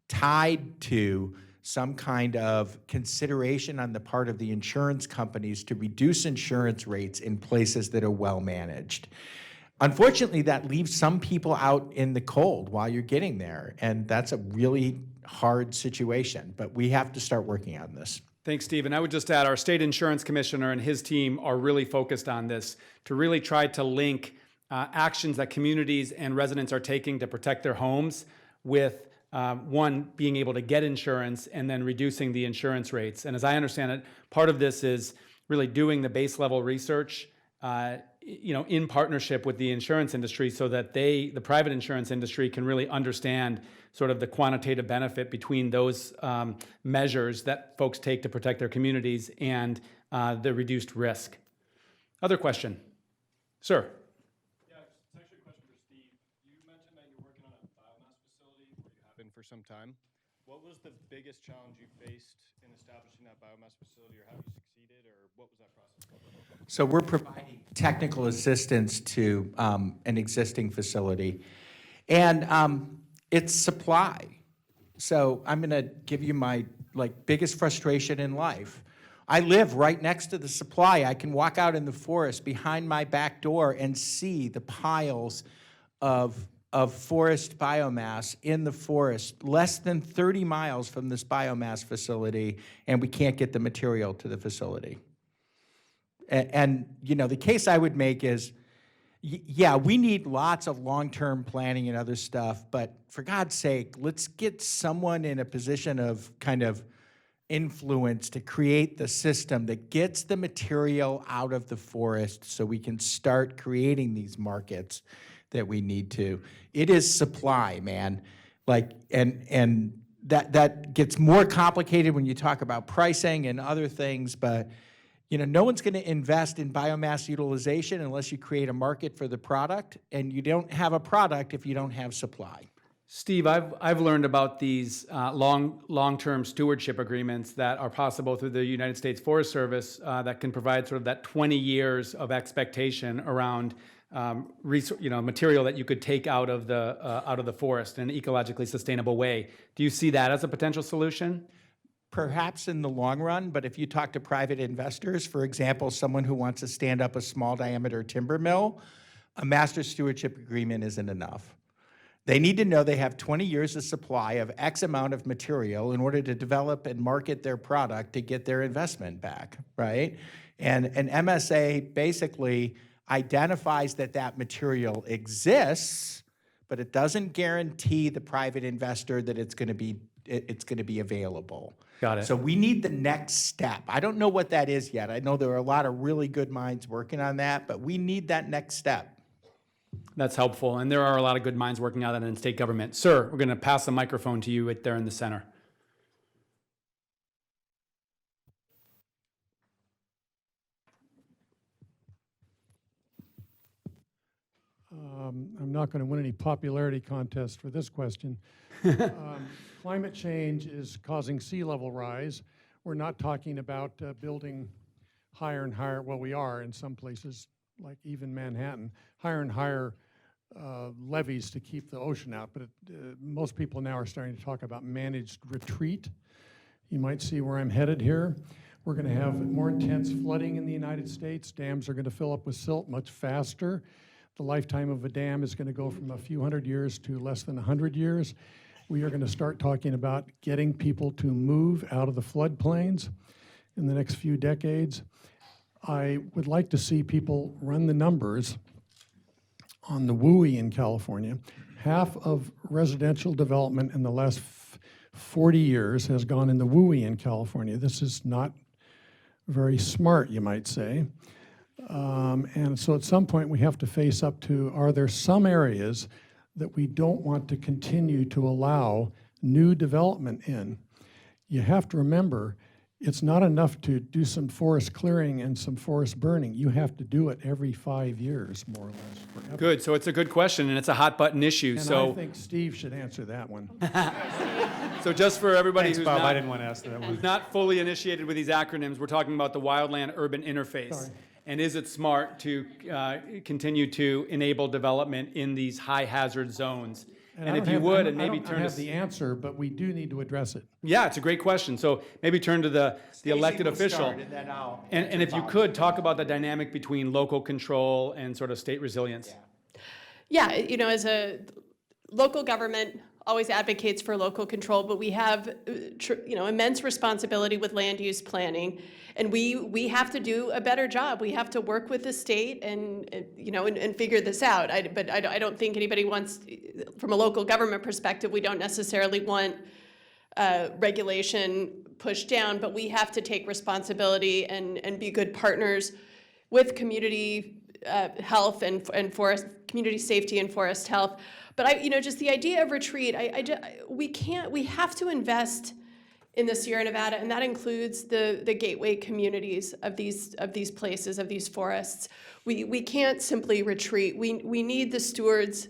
tied to some kind of consideration on the part of the insurance companies to reduce insurance rates in places that are well managed. Unfortunately, that leaves some people out in the cold while you're getting there, and that's a really hard situation, but we have to start working on this. Thanks, Steve. And I would just add, our state insurance commissioner and his team are really focused on this to really try to link actions that communities and residents are taking to protect their homes with one, being able to get insurance and then reducing the insurance rates. And as I understand it, part of this is really doing the base level research in partnership with the insurance industry so that the private insurance industry can really understand sort of the quantitative benefit between those measures that folks take to protect their communities and the reduced risk. Other question? Sir. Yeah, it's actually a question for Steve. You mentioned that you're working on a biomass facility, or you have been for some time. What was the biggest challenge you faced in establishing that biomass facility, or have you succeeded, or what was that process like? So we're providing technical assistance to an existing facility, and it's supply. So I'm going to give you my biggest frustration in life. I live right next to the supply. I can walk out in the forest behind my back door and see the piles of forest biomass in the forest, less than 30 miles from this biomass facility, and we can't get the material to the facility. And the case I would make is, yeah, we need lots of long-term planning and other stuff, but for God's sake, let's get someone in a position of kind of influence to create the system that gets the material out of the forest so we can start creating these markets that we need to. It is supply, man. And that gets more complicated when you talk about pricing and other things, but no one's going to invest in biomass utilization unless you create a market for the product, and you don't have a product if you don't have supply. Steve, I've learned about these long-term stewardship agreements that are possible through the United States Forest Service that can provide sort of that 20 years of expectation around material that you could take out of the forest in an ecologically sustainable way. Do you see that as a potential solution? Perhaps in the long run, but if you talk to private investors, for example, someone who wants to stand up a small diameter timber mill, a master stewardship agreement isn't enough. They need to know they have 20 years of supply of X amount of material in order to develop and market their product to get their investment back, right? And an MSA basically identifies that material exists, but it doesn't guarantee the private investor that it's going to be available. Got it. So we need the next step. I don't know what that is yet. I know there are a lot of really good minds working on that, but we need that next step. That's helpful, and there are a lot of good minds working on that in state government. Sir, we're going to pass the microphone to you right there in the center. I'm not going to win any popularity contest for this question. Climate change is causing sea level rise. We're not talking about building higher and higher. Well, we are in some places, like even Manhattan, higher and higher levees to keep the ocean out. But most people now are starting to talk about managed retreat. You might see where I'm headed here. We're going to have more intense flooding in the United States. Dams are going to fill up with silt much faster. The lifetime of a dam is going to go from a few hundred years to less than 100 years. We are going to start talking about getting people to move out of the floodplains in the next few decades. I would like to see people run the numbers on the WUI in California. Half of residential development in the last 40 years has gone in the WUI in California. This is not very smart, you might say. And so at some point we have to face up to, are there some areas that we don't want to continue to allow new development in? You have to remember, it's not enough to do some forest clearing and some forest burning. You have to do it every 5 years, more or less, forever. Good, so it's a good question, and it's a hot button issue. And I think Steve should answer that one. So just for everybody Thanks, who's Bob. not, I didn't want to ask that one. who's not fully initiated with these acronyms, we're talking about the wildland-urban interface. Sorry. And is it smart to continue to enable development in these high-hazard zones? And if you would, and maybe I turn don't have to... the answer, but we do need to address it. Yeah, it's a great question. So maybe turn to the elected official. And if you could, talk about the dynamic between local control and sort of state resilience. Yeah, you know, as a local government always advocates for local control, but we have, immense responsibility with land use planning, and we have to do a better job. We have to work with the state and figure this out. But I don't think anybody wants, from a local government perspective, we don't necessarily want regulation pushed down, but we have to take responsibility and be good partners with community health and forest, community safety and forest health. But just the idea of retreat, we have to invest in the Sierra Nevada, and that includes the gateway communities of these places, of these forests. We can't simply retreat. We need the stewards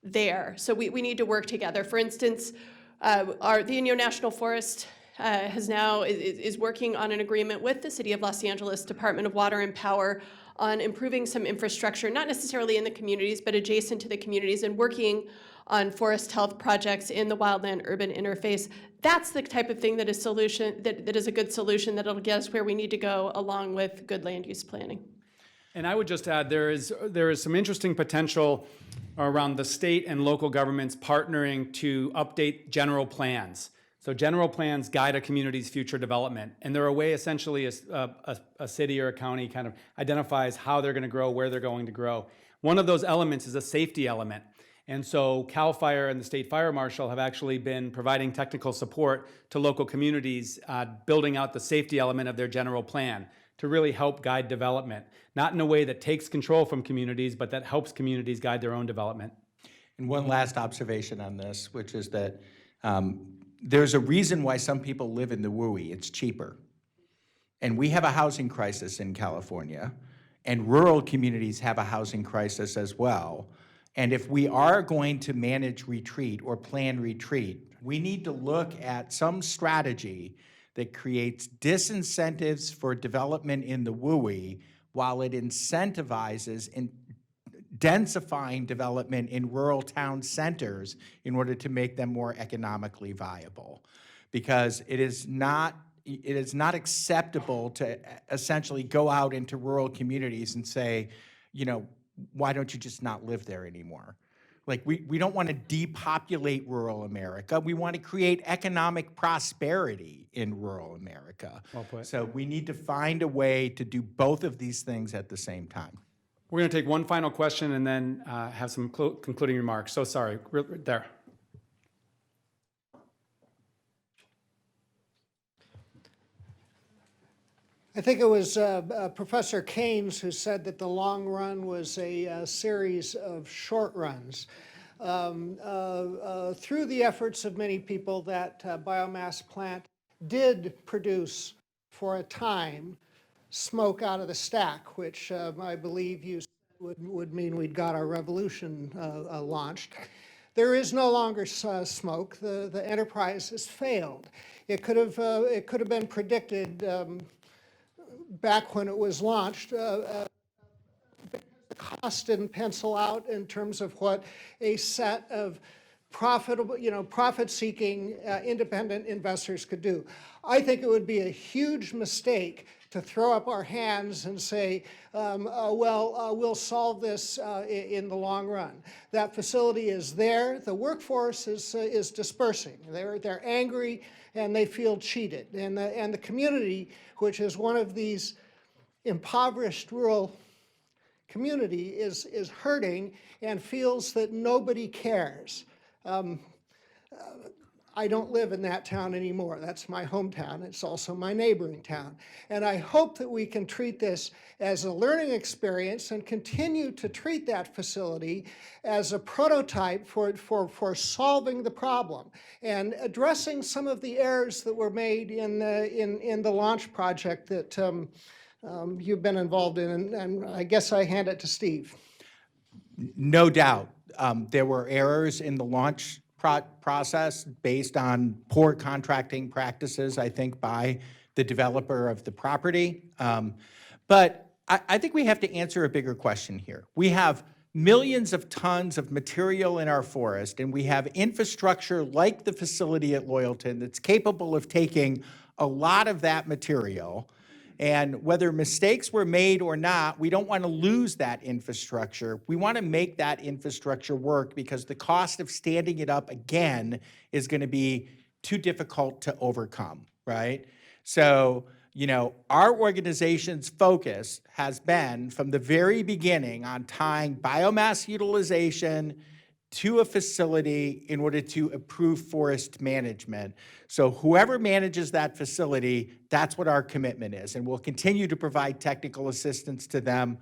there. So we need to work together. For instance, the Inyo National Forest is working on an agreement with the City of Los Angeles Department of Water and Power on improving some infrastructure, not necessarily in the communities, but adjacent to the communities, and working on forest health projects in the wildland-urban interface. That's the type of thing that is a good solution that'll get us where we need to go, along with good land use planning. And I would just add, there is some interesting potential around the state and local governments partnering to update general plans. So general plans guide a community's future development, and they're a way essentially a city or a county kind of identifies how they're going to grow, where they're going to grow. One of those elements is a safety element. And so CAL FIRE and the State Fire Marshal have actually been providing technical support to local communities, building out the safety element of their general plan to really help guide development, not in a way that takes control from communities, but that helps communities guide their own development. And one last observation on this, which is that there's a reason why some people live in the WUI. It's cheaper. And we have a housing crisis in California, and rural communities have a housing crisis as well. And if we are going to manage retreat or plan retreat, we need to look at some strategy that creates disincentives for development in the WUI while it incentivizes densifying development in rural town centers in order to make them more economically viable. Because it is not acceptable to essentially go out into rural communities and say, why don't you just not live there anymore? Like, we don't want to depopulate rural America. We want to create economic prosperity in rural America. Well put. So we need to find a way to do both of these things at the same time. We're going to take one final question and then have some concluding remarks. So sorry, right there. I think it was Professor Keynes who said that the long run was a series of short runs. Through the efforts of many people, that biomass plant did produce, for a time, smoke out of the stack, which I believe you said would mean we'd got our revolution launched. There is no longer smoke. The enterprise has failed. It could have been predicted back when it was launched. The cost didn't pencil out in terms of what a set of profit-seeking independent investors could do. I think it would be a huge mistake to throw up our hands and say, we'll solve this in the long run. That facility is there. The workforce is dispersing. They're angry and they feel cheated. And the community, which is one of these impoverished rural community, is hurting and feels that nobody cares. I don't live in that town anymore. That's my hometown. It's also my neighboring town. And I hope that we can treat this as a learning experience and continue to treat that facility as a prototype for solving the problem and addressing some of the errors that were made in the launch project that you've been involved in. And I guess I hand it to Steve. No doubt. There were errors in the launch process based on poor contracting practices, I think, by the developer of the property. But I think we have to answer a bigger question here. We have millions of tons of material in our forest, and we have infrastructure like the facility at Loyalton that's capable of taking a lot of that material And whether mistakes were made or not, we don't want to lose that infrastructure. We want to make that infrastructure work because the cost of standing it up again is going to be too difficult to overcome, right? So, our organization's focus has been from the very beginning on tying biomass utilization to a facility in order to improve forest management. So whoever manages that facility, that's what our commitment is. And we'll continue to provide technical assistance to them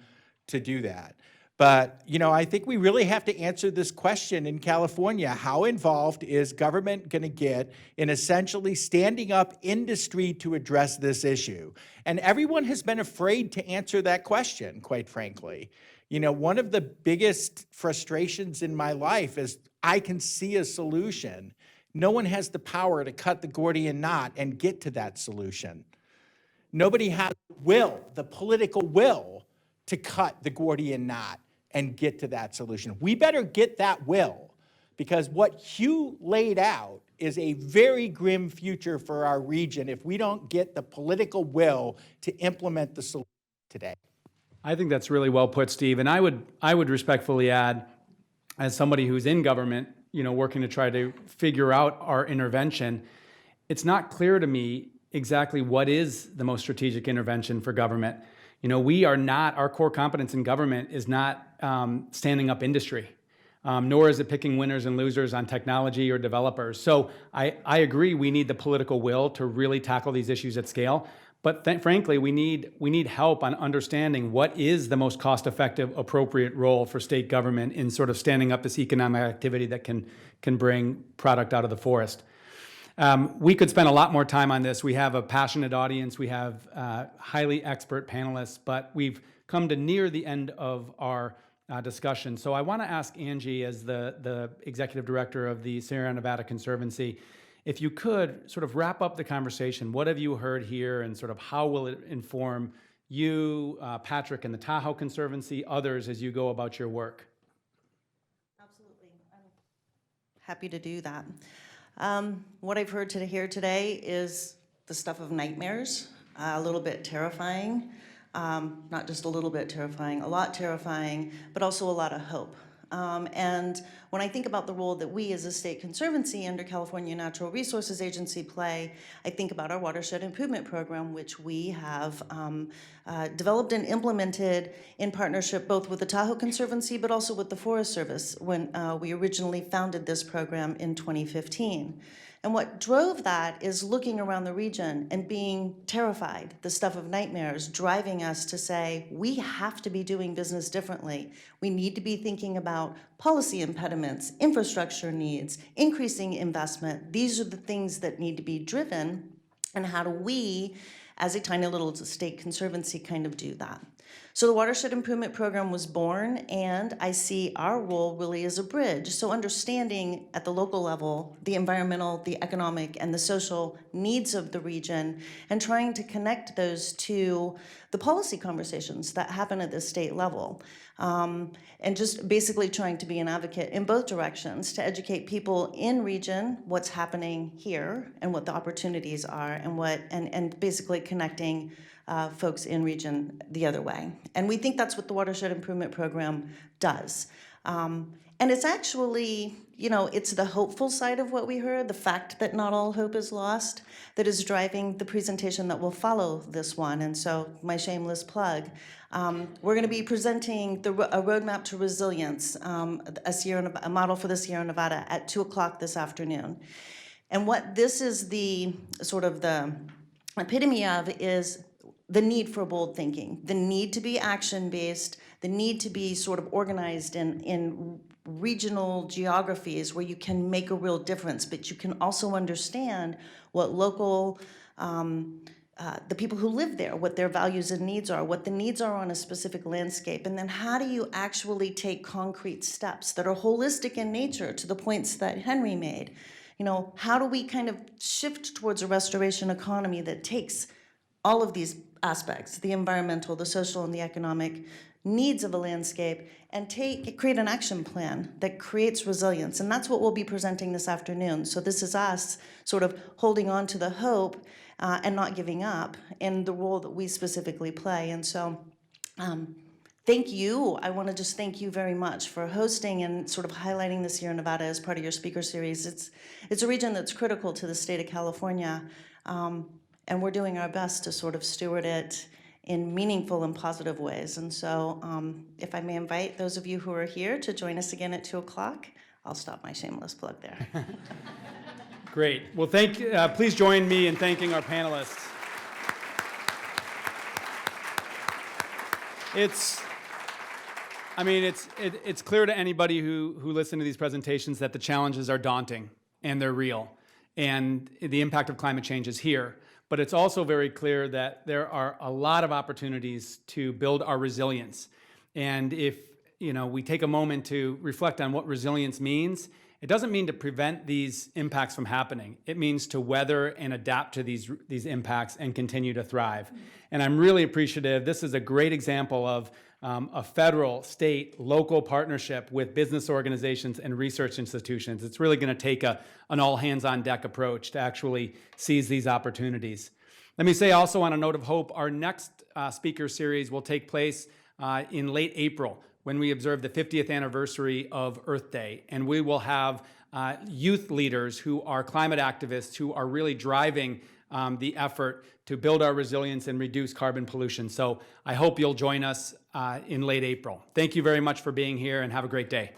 to do that. But, I think we really have to answer this question in California. How involved is government going to get in essentially standing up industry to address this issue? And everyone has been afraid to answer that question, quite frankly. One of the biggest frustrations in my life is I can see a solution. No one has the power to cut the Gordian knot and get to that solution. Nobody has the political will to cut the Gordian knot and get to that solution. We better get that will, because what Hugh laid out is a very grim future for our region if we don't get the political will to implement the solution today. I think that's really well put, Steve. And I would respectfully add, as somebody who's in government, working to try to figure out our intervention, it's not clear to me exactly what is the most strategic intervention for government. We are not, our core competence in government is not standing up industry, nor is it picking winners and losers on technology or developers. So I agree we need the political will to really tackle these issues at scale. But frankly, we need help on understanding what is the most cost-effective, appropriate role for state government in sort of standing up this economic activity that can bring product out of the forest. We could spend a lot more time on this. We have a passionate audience. We have highly expert panelists, but we've come to near the end of our discussion. So I want to ask Angie, as the executive director of the Sierra Nevada Conservancy, if you could sort of wrap up the conversation. What have you heard here, and sort of how will it inform you, Patrick, and the Tahoe Conservancy, others, as you go about your work? Absolutely. I'm happy to do that. What I've heard here today is the stuff of nightmares, a little bit terrifying, not just a little bit terrifying, a lot terrifying, but also a lot of hope. And when I think about the role that we as a state conservancy under California Natural Resources Agency play, I think about our watershed improvement program, which we have developed and implemented in partnership both with the Tahoe Conservancy, but also with the Forest Service when we originally founded this program in 2015. And what drove that is looking around the region and being terrified, the stuff of nightmares, driving us to say, we have to be doing business differently. We need to be thinking about policy impediments, infrastructure needs, increasing investment. These are the things that need to be driven. And how do we, as a tiny little state conservancy, kind of do that? So the Watershed Improvement Program was born, and I see our role really as a bridge. So understanding at the local level the environmental, the economic, and the social needs of the region, and trying to connect those to the policy conversations that happen at the state level. And just basically trying to be an advocate in both directions to educate people in region what's happening here and what the opportunities are, and basically connecting folks in region the other way. And we think that's what the Watershed Improvement Program does. And it's actually, it's the hopeful side of what we heard, the fact that not all hope is lost, that is driving the presentation that will follow this one. And so my shameless plug, we're going to be presenting a roadmap to resilience, a model for the Sierra Nevada at 2 o'clock this afternoon. And what this is the sort of the epitome of is the need for bold thinking, the need to be action-based, the need to be sort of organized in regional geographies where you can make a real difference, but you can also understand what local, the people who live there, what their values and needs are, what the needs are on a specific landscape, and then how do you actually take concrete steps that are holistic in nature, to the points that Henry made. How do we kind of shift towards a restoration economy that takes all of these aspects, the environmental, the social, and the economic needs of a landscape, and create an action plan that creates resilience. And that's what we'll be presenting this afternoon. So this is us sort of holding on to the hope and not giving up in the role that we specifically play. And so thank you. I want to just thank you very much for hosting and sort of highlighting the Sierra Nevada as part of your speaker series. It's a region that's critical to the state of California, and we're doing our best to sort of steward it in meaningful and positive ways. And so if I may invite those of you who are here to join us again at 2 o'clock, I'll stop my shameless plug there. Great. Well, please join me in thanking our panelists. It's clear to anybody who listened to these presentations that the challenges are daunting and they're real, and the impact of climate change is here. But it's also very clear that there are a lot of opportunities to build our resilience. And if we take a moment to reflect on what resilience means, it doesn't mean to prevent these impacts from happening. It means to weather and adapt to these impacts and continue to thrive. And I'm really appreciative. This is a great example of a federal, state, local partnership with business organizations and research institutions. It's really going to take an all-hands-on-deck approach to actually seize these opportunities. Let me say also, on a note of hope, our next speaker series will take place in late April, when we observe the 50th anniversary of Earth Day. And we will have youth leaders who are climate activists who are really driving the effort to build our resilience and reduce carbon pollution. So I hope you'll join us in late April. Thank you very much for being here, and have a great day.